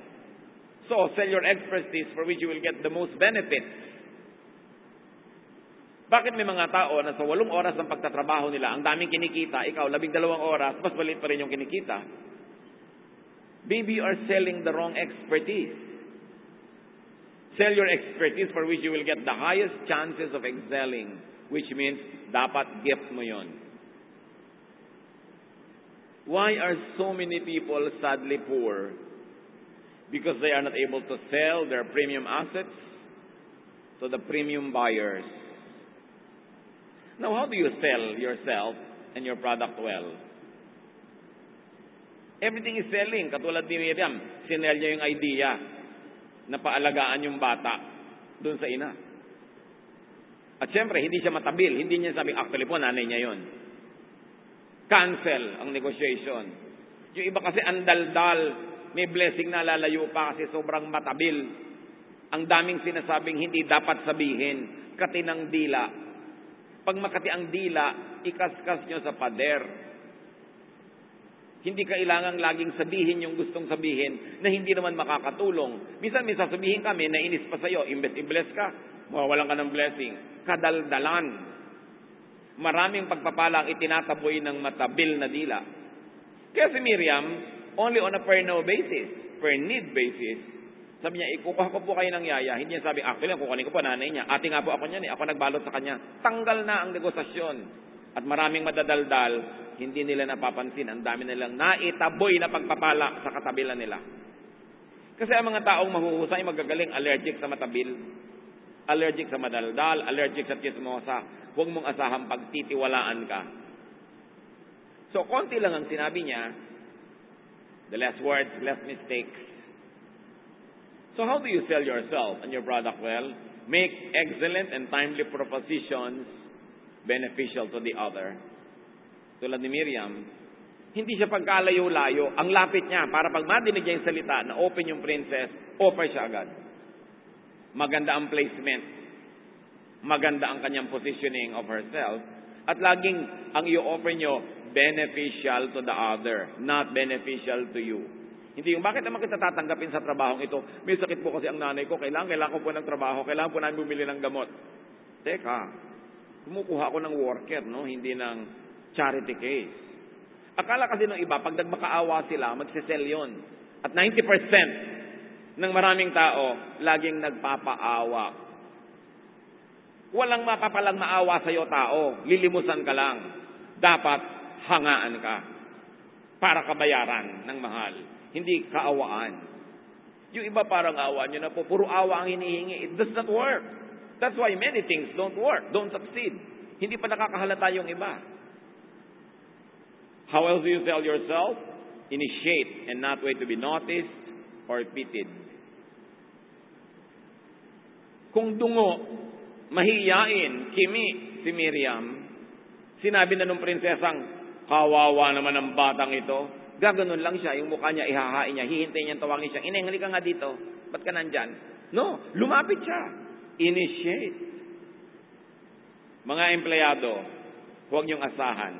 So, sell your expertise for which you will get the most benefits. Bakit may mga tao na sa 8 oras ng pagtatrabaho nila, ang daming kinikita, ikaw 12 oras, mas maliit pa rin yung kinikita? Maybe you are selling the wrong expertise. Sell your expertise for which you will get the highest chances of excelling which means dapat gift mo yon. Why are so many people sadly poor? Because they are not able to sell their premium assets to the premium buyers. Now, how do you sell yourself and your product well? Everything is selling. Katulad ni Miriam, sinell niya yung idea na paalagaan yung bata doon sa ina. At syempre, hindi siya matabil. Hindi niya sabing, actually po, nanay niya yon. Cancel ang negotiation. Yung iba kasi andaldal, may blessing na lalayo pa kasi sobrang matabil. Ang daming sinasabing hindi dapat sabihin. Kati ng dila. Pag makati ang dila, ikaskas nyo sa pader. Hindi kailangang laging sabihin yung gustong sabihin na hindi naman makakatulong. Minsan may sasabihin kami na inis pa sa'yo, imbes i-bless ka, mawawalan ka ng blessing. Kadaldalan. Maraming pagpapala ang itinataboy ng matabil na dila. Kaya si Miriam, only on a per no basis, per need basis, sabi niya, ikukuha ko po kayo ng yaya. Hindi niya sabi, actually, kukunin ko po nanay niya. Ate nga po ako niyan, ako nagbalot sa kanya. Tanggal na ang negosasyon. At maraming madadaldal, hindi nila napapansin. Ang dami nilang naitaboy na pagpapala sa katabilan nila. Kasi ang mga taong mahuhusay, magagaling, allergic sa matabil, allergic sa madaldal, allergic sa chismosa. Huwag mong asahang pagtitiwalaan ka. So, konti lang ang sinabi niya. The less words, less mistakes. So, how do you sell yourself and your product well? Make excellent and timely propositions beneficial to the other. Tulad ni Miriam, hindi siya pagkalayo-layo. Ang lapit niya, para pag madinig niya yung salita na open yung princess, offer siya agad. Maganda ang placement. Maganda ang kanyang positioning of herself. At laging ang i-offer nyo, beneficial to the other, not beneficial to you. Hindi yung, bakit naman kita tatanggapin sa trabahong ito? May sakit po kasi ang nanay ko, kailangan ko po ng trabaho, kailangan po namin bumili ng gamot. Teka, kumukuha ako ng worker, no? Hindi ng charity case. Akala kasi nung iba, pag nagmakaawa sila, magsisell yun. At 90% ng maraming tao, laging nagpapaawa. Walang mapapalang maawa sa'yo tao. Lilimusan ka lang. Dapat hangaan ka para kabayaran ng mahal. Hindi kaawaan. Yung iba parang awa nyo na po, puro awa ang hinihingi. It does not work. That's why many things don't work, don't succeed. Hindi pa nakakahalata yung iba. How else do you sell yourself? Initiate and not wait to be noticed or pitied. Kung dungo, mahiyain, kimi si Miriam, sinabi na nung prinsesang, kawawa naman ang batang ito. Gaganon lang siya, yung mukha niya, ihahain niya, hihintayin niya, tawagin siya, Ineng, halika nga dito. Ba't ka nandyan? No, lumapit siya. Initiate. Mga empleyado, huwag niyong asahan.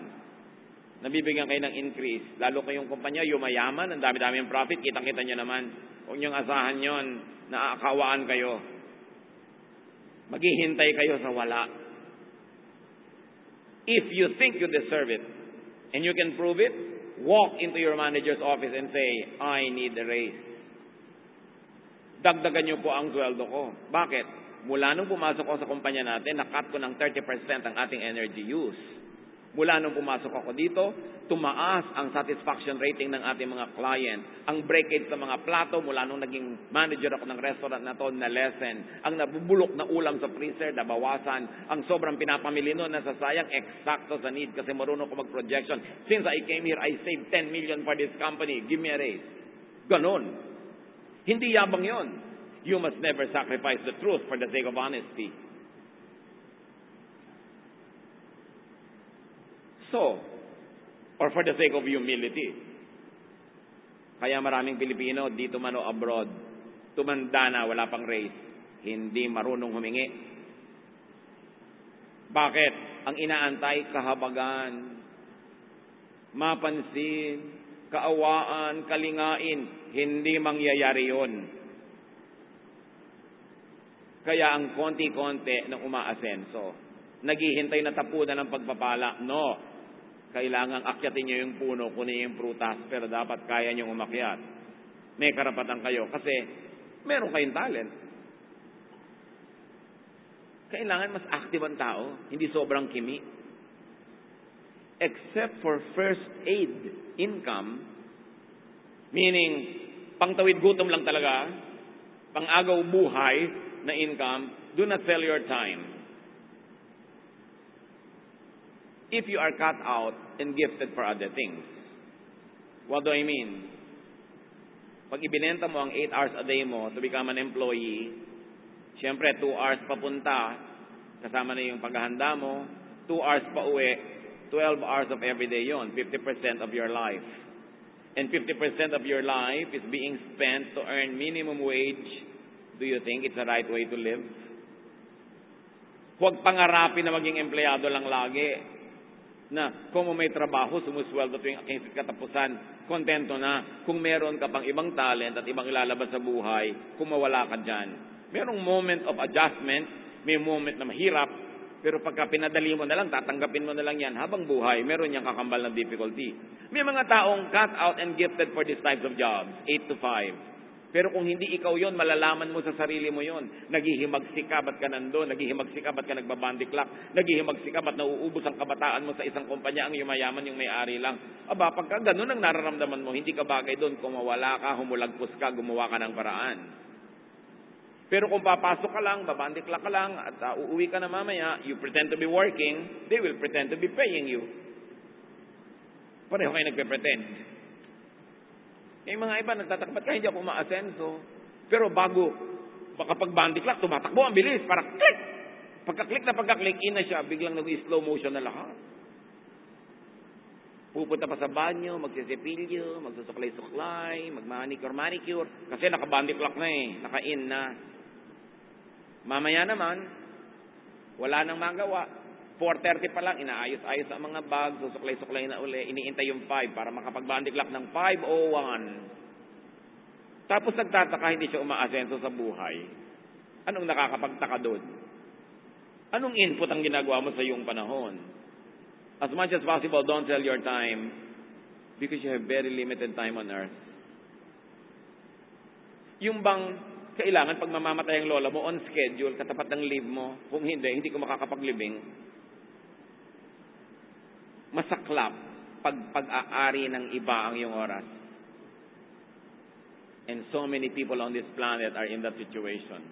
Nabibigyan kayo ng increase. Lalo kayong kumpanya, yumayaman, ang dami-dami ang profit, kitang-kita niyo naman. Huwag niyong asahan yon, naakawaan kayo. Maghihintay kayo sa wala. If you think you deserve it, and you can prove it, walk into your manager's office and say, I need a raise. Dagdagan niyo po ang sweldo ko. Bakit? Mula nung pumasok ako sa kumpanya natin, nakat ko ng 30% ang ating energy use. Mula nung pumasok ako dito, tumaas ang satisfaction rating ng ating mga client. Ang breakage sa mga plato, mula nung naging manager ako ng restaurant na to, na lessen. Ang nabubulok na ulam sa freezer, nabawasan. Ang sobrang pinapamili nun, nasasayang, eksakto sa need kasi marunong ko mag-projection. Since I came here, I saved 10 million for this company. Give me a raise. Ganon. Hindi yabang yon. You must never sacrifice the truth for the sake of honesty. So, or for the sake of humility. Kaya maraming Pilipino, dito man o abroad, tumanda na, wala pang raise. Hindi marunong humingi. Bakit? Ang inaantay, kahabagan, mapansin, kaawaan, kalingain. Hindi mangyayari yun. Kaya ang konti-konti ng umaasenso, naghihintay na tapunan ng pagpapala. No. Kailangang akyatin niyo yung puno, kunin yung prutas, pero dapat kaya niyong umakyat. May karapatan kayo kasi meron kayong talent. kailangan mas active ang tao, hindi sobrang kimi. Except for first aid income, meaning pangtawid gutom lang talaga, pang-agaw buhay na income, do not sell your time. If you are cut out and gifted for other things. What do I mean? Pag ibinenta mo ang 8 hours a day mo to become an employee, siyempre 2 hours papunta, kasama na yung paghahanda mo, 2 hours pa uwi, 12 hours of everyday yon, 50% of your life. And 50% of your life is being spent to earn minimum wage. Do you think it's the right way to live? Huwag pangarapin na maging empleyado lang lagi. Na kung may trabaho, sumusweldo tuwing katapusan, kontento na. Kung meron ka pang ibang talent at ibang ilalabas sa buhay, kung mawala ka dyan. Merong moment of adjustment, may moment na mahirap, pero pagka pinadali mo na lang, tatanggapin mo na lang yan habang buhay, meron niyang kakambal ng difficulty. May mga taong cut out and gifted for these types of jobs, 8 to 5. Pero kung hindi ikaw yon, malalaman mo sa sarili mo yon. Naghihimagsikab at ka nandun, naghihimagsikab at ka nagbabandiclock, naghihimagsikab at nauubos ang kabataan mo sa isang kumpanya, ang yumayaman yung may-ari lang. Aba, pagka ganun ang nararamdaman mo, hindi ka bagay doon. Kung mawala ka, humulagpos ka, gumawa ka ng paraan. Pero kung papasok ka lang, babandiclock ka lang, at uuwi ka na mamaya, you pretend to be working, they will pretend to be paying you. Pareho kayo nagpe-pretend. Yung mga iba, nagtatakbat ka, hindi ako umaasenso. Pero bago, baka pag bandiclock, tumatakbo, ang bilis, para click! Pagka-click, in na siya, biglang nag-slow motion na lahat. Pupunta pa sa banyo, magsisipilyo, magsusuklay-suklay, mag-manicure, kasi naka-bandiclock na naka-in na. Mamaya naman, wala nang magawa. 4:30 pa lang, inaayos-ayos ang mga bag, susuklay-suklay na uli, iniintay yung 5 para makapag-bandiclock ng 5:01. Tapos nagtataka, hindi siya umaasenso sa buhay. Anong nakakapagtaka doon? Anong input ang ginagawa mo sa iyong panahon? As much as possible, don't sell your time because you have very limited time on earth. Yung bang kailangan pag mamamatay ang lola mo on schedule, katapat ng leave mo, kung hindi ko makakapaglibing. Masaklap pag-aari ng iba ang iyong oras. And so many people on this planet are in that situation.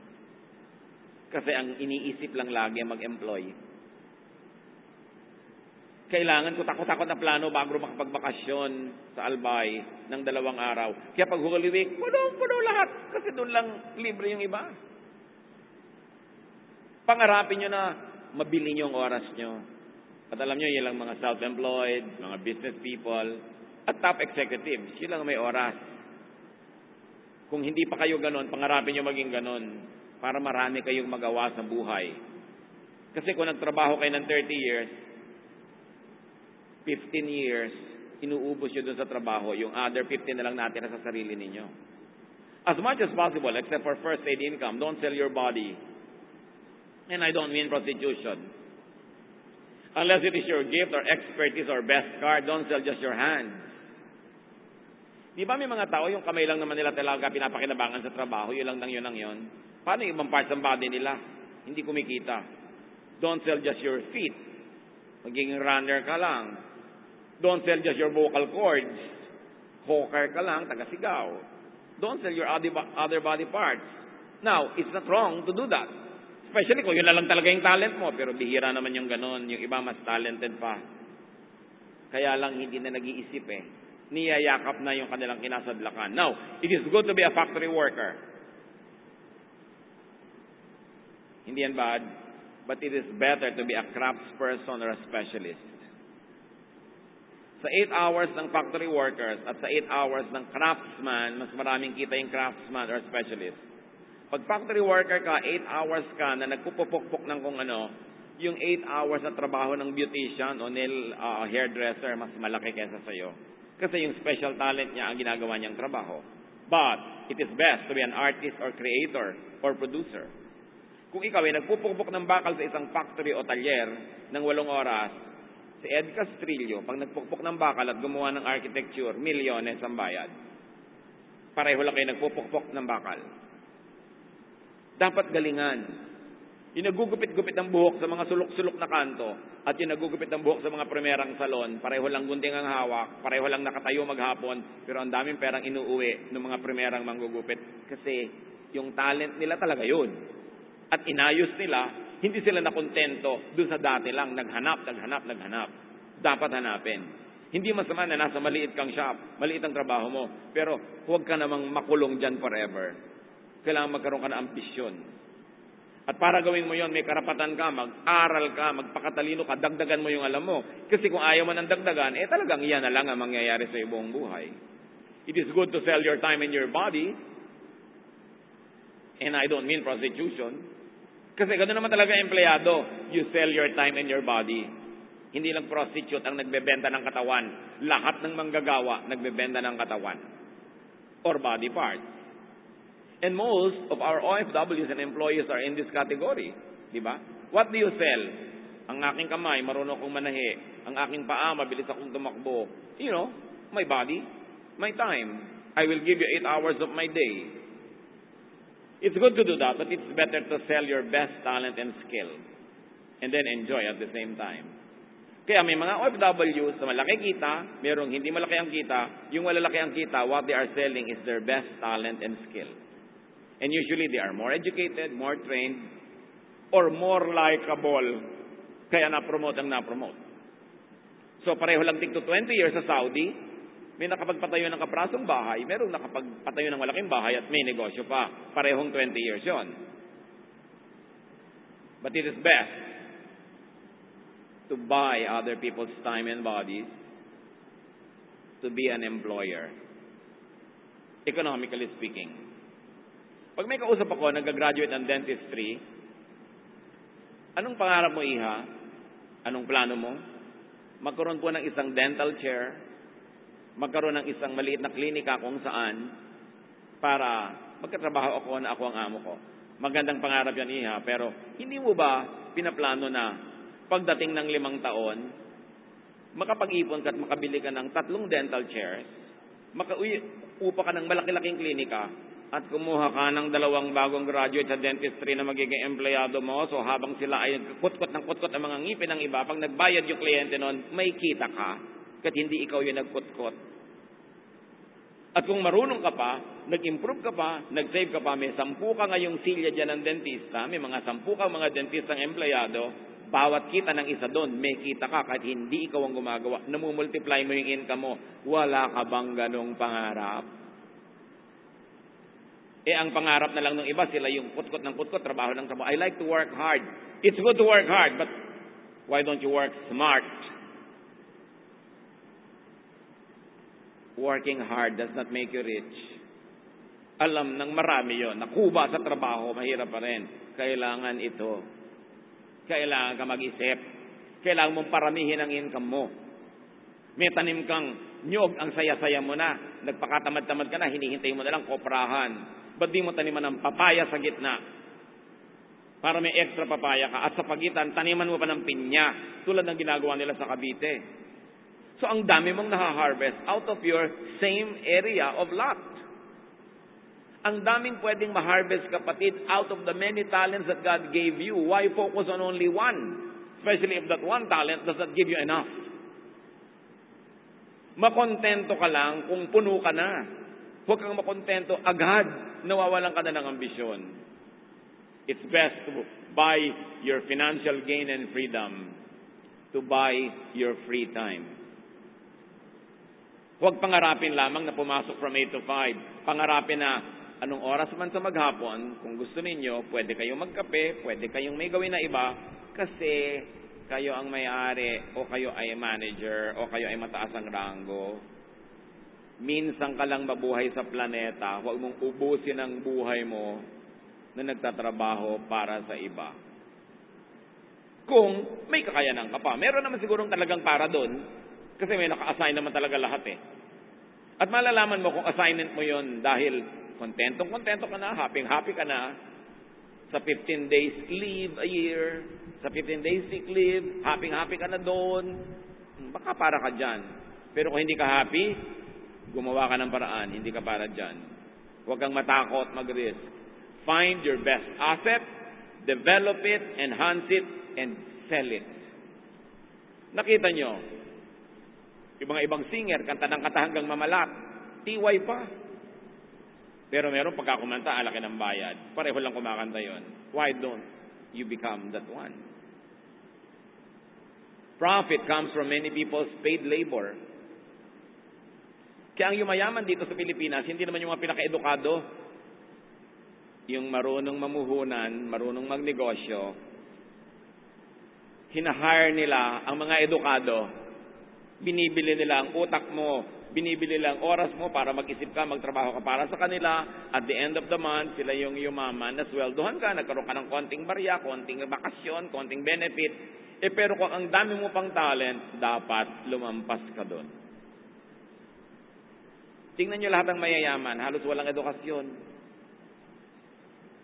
Kasi ang iniisip lang lagi mag-employ. Kailangan ko takot-takot na plano bago makapagbakasyon sa Albay ng 2 araw. Kaya pag Holy Week, puno lahat. Kasi doon lang libre yung iba. Pangarapin nyo na mabili nyo ang oras nyo. At alam nyo, yun lang mga self-employed, mga business people, at top executives. Yun lang may oras. Kung hindi pa kayo ganon, pangarapin nyo maging ganon para marami kayong magawa sa buhay. Kasi kung nagtrabaho kayo ng 30 years, 15 years, inuubos nyo dun sa trabaho, yung other 15 na lang natin sa sarili ninyo. As much as possible, except for first aid income, don't sell your body. And I don't mean prostitution. Unless it is your gift or expertise or best card, don't sell just your hands. Di ba may mga tao, yung kamay lang naman nila talaga pinapakinabangan sa trabaho, yun lang yun. Paano yung ibang parts ng body nila? Hindi kumikita. Don't sell just your feet. Magiging runner ka lang. Don't sell just your vocal cords. Hawker ka lang, taga-sigaw. Don't sell your other body parts. Now, it's not wrong to do that. Especially kung yun na lang talaga yung talent mo, pero bihira naman yung ganon, yung iba mas talented pa. Kaya lang hindi na nag-iisip niyayakap na yung kanilang kinasadlakan. Now, it is good to be a factory worker. Hindi yan bad, but it is better to be a craftsperson or a specialist. Sa 8 hours ng factory workers at sa 8 hours ng craftsman, mas maraming kita yung craftsman or specialist. Pag factory worker ka, 8 hours ka na nagpupupukpok ng kung ano, yung 8 hours na trabaho ng beautician o nail hairdresser, mas malaki kesa sa'yo. Kasi yung special talent niya ang ginagawa niyang trabaho. But, it is best to be an artist or creator or producer. Kung ikaw ay nagpupukpok ng bakal sa isang factory o talyer ng 8 oras, si Ed Castrillo, pag nagpukpok ng bakal at gumawa ng architecture, milyones ang bayad. Pareho lang kayo nagpupukpok ng bakal. Dapat galingan. Yung nagugupit-gupit ng buhok sa mga sulok-sulok na kanto at yung nagugupit ng buhok sa mga primerang salon, pareho lang gunting ang hawak, pareho lang nakatayo maghapon, pero ang daming perang inuuwi ng mga primerang manggugupit kasi yung talent nila talaga yun. At inayos nila, hindi sila nakontento doon sa dati lang, naghanap. Dapat hanapin. Hindi masama na nasa maliit kang shop, maliit ang trabaho mo, pero huwag ka namang makulong dyan forever. Kailangan magkaroon ka ng ambisyon. At para gawin mo yon, may karapatan ka, mag-aral ka, magpakatalino ka, dagdagan mo yung alam mo. Kasi kung ayaw mo ng dagdagan, talagang iyan na lang ang mangyayari sa buong buhay. It is good to sell your time and your body. And I don't mean prostitution. Kasi gano'n naman talaga empleyado. You sell your time and your body. Hindi lang prostitute ang nagbebenta ng katawan. Lahat ng manggagawa nagbebenta ng katawan. Or body parts. And most of our OFWs and employees are in this category. Diba? What do you sell? Ang aking kamay, marunong akong manahi. Ang aking paa, mabilis akong tumakbo. You know, my body, my time. I will give you 8 hours of my day. It's good to do that, but it's better to sell your best talent and skill. And then enjoy at the same time. Kaya may mga OFWs na malaki kita, merong hindi malaki ang kita. Yung malalaki ang kita, what they are selling is their best talent and skill. And usually they are more educated, more trained, or more likable. Kaya na-promote ang na-promote. So pareho lang tigto 20 years sa Saudi, may nakapagpatayo ng kaprasong bahay, merong nakapagpatayo ng malaking bahay at may negosyo pa. Parehong 20 years yon. But it is best to buy other people's time and bodies to be an employer. Economically speaking. Pag may kausap ako, nag-graduate ng dentistry, anong pangarap mo, Iha? Anong plano mo? Magkaroon po ng isang dental chair, magkaroon ng isang maliit na klinika kung saan para magkatrabaho ako na ako ang amo ko. Magandang pangarap yan, Iha, pero hindi mo ba pinaplano na pagdating ng 5 taon, makapag-ipon ka at makabili ka ng 3 dental chairs, makaupa ka ng malaki-laking klinika, at kumuha ka ng 2 bagong graduate sa dentistry na magiging empleyado mo. So habang sila ay kutkot ng kutkot ang mga ngipin ng iba, pag nagbayad yung kliyente nun, may kita ka. Kat hindi ikaw yung nagkutkot. At kung marunong ka pa, nag-improve ka pa, nag-save ka pa, may 10 ka ngayong silya dyan ng dentista, may mga 10 ka mga dentistang empleyado, bawat kita ng isa doon, may kita ka kahit hindi ikaw ang gumagawa. Namumultiply mo yung income mo. Wala ka bang ganong pangarap? Ang pangarap na lang ng iba, sila yung kutkot ng kutkot, trabaho ng trabaho. I like to work hard. It's good to work hard, but why don't you work smart? Working hard does not make you rich. Alam ng marami yon. Nakuba sa trabaho, mahirap pa rin. Kailangan ito. Kailangan ka mag-isip. Kailangan mong paramihin ang income mo. May tanim kang nyog, ang saya-saya mo na. Nagpakatamad-tamad ka na, hinihintay mo na lang koprahan. Ba't di mo taniman ng papaya sa gitna? Para may extra papaya ka. At sa pagitan, taniman mo pa ng pinya. Tulad ng ginagawa nila sa Cavite. So, ang dami mong nahaharvest out of your same area of lot. Ang daming pwedeng maharvest, kapatid, out of the many talents that God gave you. Why focus on only one? Especially if that one talent does not give you enough. Makontento ka lang kung puno ka na. Huwag kang makontento agad, nawawalan ka na ng ambisyon. It's best to buy your financial gain and freedom, to buy your free time. Huwag pangarapin lamang na pumasok from 8 to 5. Pangarapin na anong oras man sa maghapon, kung gusto ninyo, pwede kayong magkape, pwede kayong may gawin na iba, kasi kayo ang may-ari, o kayo ay manager, o kayo ay mataas ang ranggo. Minsan ka lang mabuhay sa planeta, huwag mong ubusin ang buhay mo na nagtatrabaho para sa iba. Kung may kakayanan ka pa, meron naman sigurong talagang para doon, kasi may naka-assign naman talaga lahat eh. At malalaman mo kung assignment mo yon dahil kontento ka na, happy ka na, sa 15 days leave a year, sa 15 days sick leave, happy ka na doon, baka para ka dyan. Pero kung hindi ka happy, gumawa ka ng paraan, hindi ka para dyan. Huwag kang matakot, mag-risk. Find your best asset, develop it, enhance it, and sell it. Nakita nyo, yung mga ibang singer, kanta ng kanta hanggang mamalat, tiway pa. Pero meron pagkakumanta, alaki ng bayad. Pareho lang kumakanta yon. Why don't you become that one? Profit comes from many people's paid labor. Kaya ang yumayaman dito sa Pilipinas, hindi naman yung mga pinaka-edukado, yung marunong mamuhunan, marunong magnegosyo, hinahire nila ang mga edukado, binibili nila ang utak mo, binibili nila ang oras mo para mag-isip ka, magtrabaho ka para sa kanila. At the end of the month, sila yung yumaman, nasweldohan ka, nagkaroon ka ng konting barya, konting bakasyon, konting benefit. Pero kung ang dami mo pang talent, dapat lumampas ka doon. Tingnan nyo lahat ng mayayaman, halos walang edukasyon.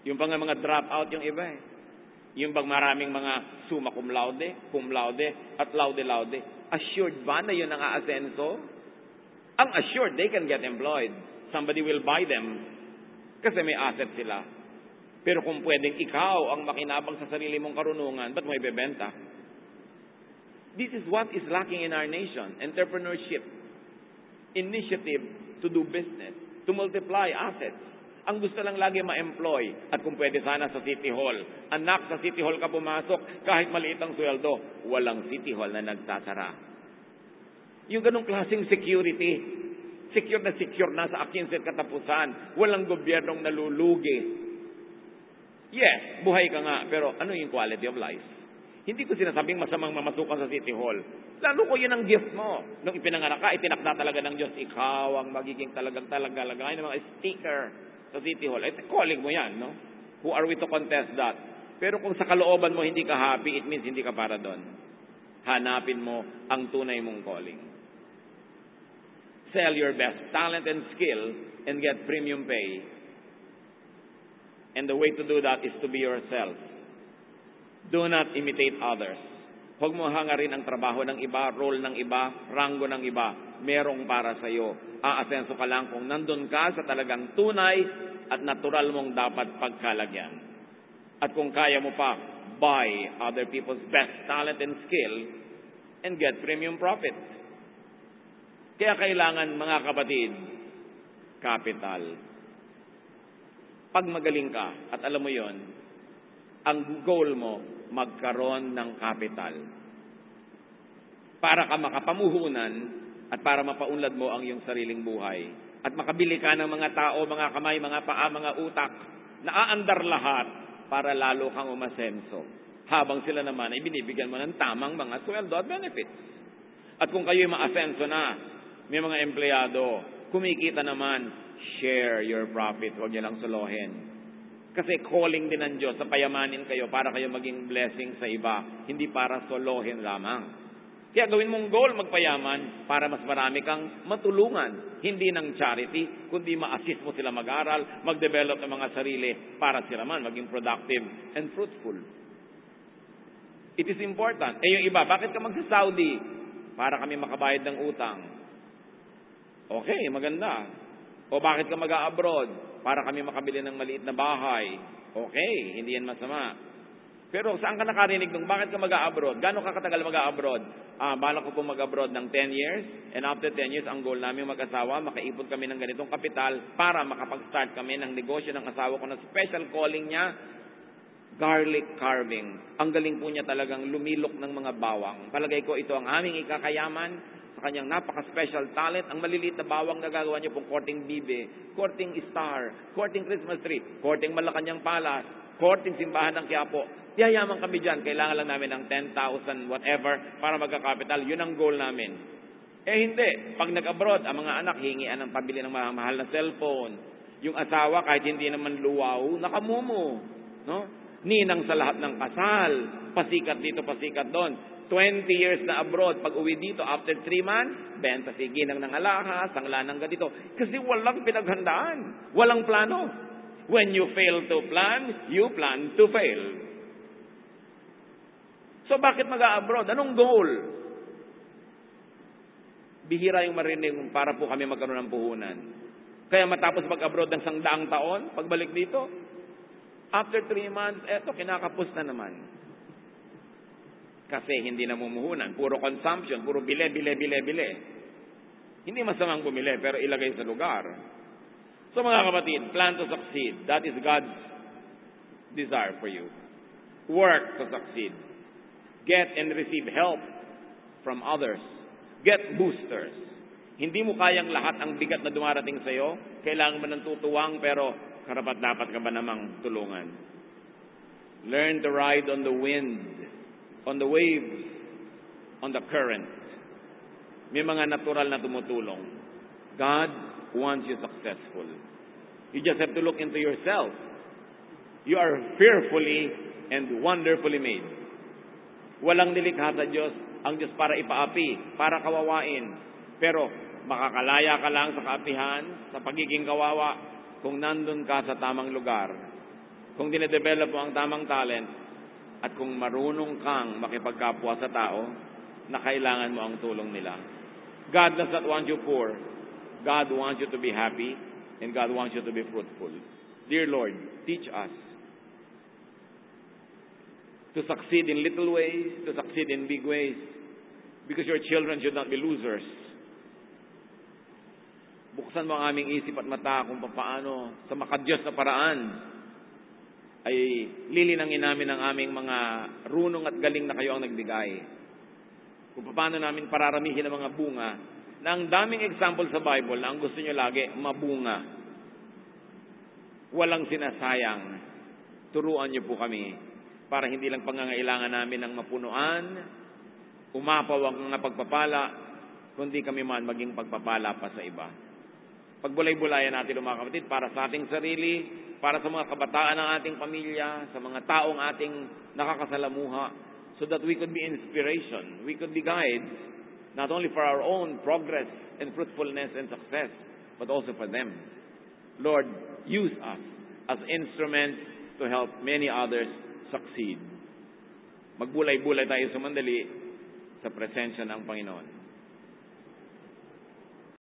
Yung pang mga drop out yung iba eh. Yung bang maraming mga summa cum laude, at laude. Assured ba na yun ang aasenso? Ang assured, they can get employed. Somebody will buy them. Kasi may asset sila. Pero kung pwedeng ikaw ang makinabang sa sarili mong karunungan, ba't mo ibebenta? This is what is lacking in our nation. Entrepreneurship. Initiative to do business. To multiply assets. Ang gusto lang lagi ma-employ. At kung pwede sana sa City Hall. Anak, sa City Hall ka pumasok, kahit maliit ang sweldo, walang City Hall na nagsasara. Yung ganong klaseng security. Secure na sa akin sa katapusan. Walang gobyernong nalulugi. Yes, buhay ka nga. Pero ano yung quality of life? Hindi ko sinasabing masamang mamasukan sa City Hall. Lalo ko yun ang gift mo. Nung ipinanganak ka, itinakda talaga ng Diyos, ikaw ang magiging talagang lagay ng mga sticker sa City Hall. Calling mo yan, no? Who are we to contest that? Pero kung sa kalooban mo hindi ka happy, it means hindi ka para doon. Hanapin mo ang tunay mong calling. Sell your best talent and skill and get premium pay. And the way to do that is to be yourself. Do not imitate others. Huwag mo hangarin ang trabaho ng iba, role ng iba, ranggo ng iba. Merong para sa iyo. Aasenso ka lang kung nandun ka sa talagang tunay at natural mong dapat pagkalagyan. At kung kaya mo pa, buy other people's best talent and skill and get premium profit. Kaya kailangan, mga kapatid, capital. Pag magaling ka, at alam mo yon, ang goal mo, magkaroon ng capital. Para ka makapamuhunan at para mapaunlad mo ang iyong sariling buhay. At makabili ka ng mga tao, mga kamay, mga paa, mga utak, na aandar lahat para lalo kang umasenso. Habang sila naman ay binibigyan mo ng tamang mga sweldo at benefits. At kung kayo'y maasenso na, may mga empleyado, kumikita naman, share your profit. Huwag niyo lang solohin. Kasi calling din ng Diyos sa payamanin kayo para kayo maging blessing sa iba. Hindi para solohin lamang. Kaya gawin mong goal magpayaman para mas marami kang matulungan. Hindi ng charity, kundi ma-assist mo sila mag-aral, mag-develop ng mga sarili para sila man maging productive and fruitful. It is important. Yung iba, bakit ka magsa-Saudi? Para kami makabayad ng utang. Okay, maganda. O bakit ka mag-abroad? Para kami makabili ng maliit na bahay. Okay, hindi yan masama. Pero saan ka nakarinig nung bakit ka mag-abroad? Gano'n ka katagal mag-abroad? Balak ko po mag-abroad ng 10 years. And after 10 years, ang goal namin mag-asawa, makaipon kami ng ganitong kapital para makapag-start kami ng negosyo ng asawa ko na special calling niya, garlic carving. Ang galing po niya talagang lumilok ng mga bawang. Palagay ko ito ang aming ikakayaman sa kanyang napaka-special talent. Ang maliliit na bawang na gagawa niyo pong korting bibe, korting star, korting Christmas tree, korting Malacanang Palace, korting simbahan ng Quiapo. Yayaman kami dyan. Kailangan lang namin ng 10,000 whatever para magka-capital. Yun ang goal namin. Hindi. Pag nag-abroad, ang mga anak hingian ng pabili ng mahal na cellphone. Yung asawa, kahit hindi naman luwaw, nakamumo. No? Ninang sa lahat ng kasal. Pasikat dito, pasikat doon. 20 years na abroad, pag uwi dito, after 3 months, benta si ginang ng alahas, sangla ng ganito. Kasi walang pinaghandaan. Walang plano. When you fail to plan, you plan to fail. So bakit mag-a-abroad? Anong goal? Bihira yung marinig para po kami magkaroon ng puhunan. Kaya matapos mag-abroad ng 100 taon, pagbalik dito, After 3 months, eto, kinakapos na naman. Kasi hindi namumuhunan. Puro consumption, puro bile. Hindi masamang bumili, pero ilagay sa lugar. So mga kapatid, plan to succeed. That is God's desire for you. Work to succeed. Get and receive help from others. Get boosters. Hindi mo kayang lahat ang bigat na dumarating sa iyo. Kailangan mo ng tutuwang, pero karapat-dapat ka ba namang tulungan? Learn to ride on the wind, on the waves, on the current. May mga natural na tumutulong. God wants you successful. You just have to look into yourself. You are fearfully and wonderfully made. Walang nilikha sa Diyos ang Diyos para ipaapi, para kawawain. Pero makakalaya ka lang sa kaapihan, sa pagiging kawawa, kung nandun ka sa tamang lugar, kung dinedevelop mo ang tamang talent, at kung marunong kang makipagkapwa sa tao na kailangan mo ang tulong nila. God does not want you poor. God wants you to be happy, and God wants you to be fruitful. Dear Lord, teach us to succeed in little ways, to succeed in big ways, because your children should not be losers. Buksan mo ang aming isip at mata kung paano sa makadiyos na paraan ay lilinangin namin ang aming mga runong at galing na kayo ang nagbigay. Kung paano namin pararamihin ang mga bunga na ang daming example sa Bible na ang gusto nyo lagi, mabunga. Walang sinasayang. Turuan nyo po kami para hindi lang pangangailangan namin ng mapunuan, umapaw ang mga pagpapala, kundi kami man maging pagpapala pa sa iba. Pagbulay-bulayan natin mga kapatid para sa ating sarili, para sa mga kabataan ng ating pamilya, sa mga taong ating nakakasalamuha, so that we could be inspiration, we could be guides, not only for our own progress and fruitfulness and success, but also for them. Lord, use us as instruments to help many others succeed. Magbulay-bulay tayo sumandali sa presensya ng Panginoon.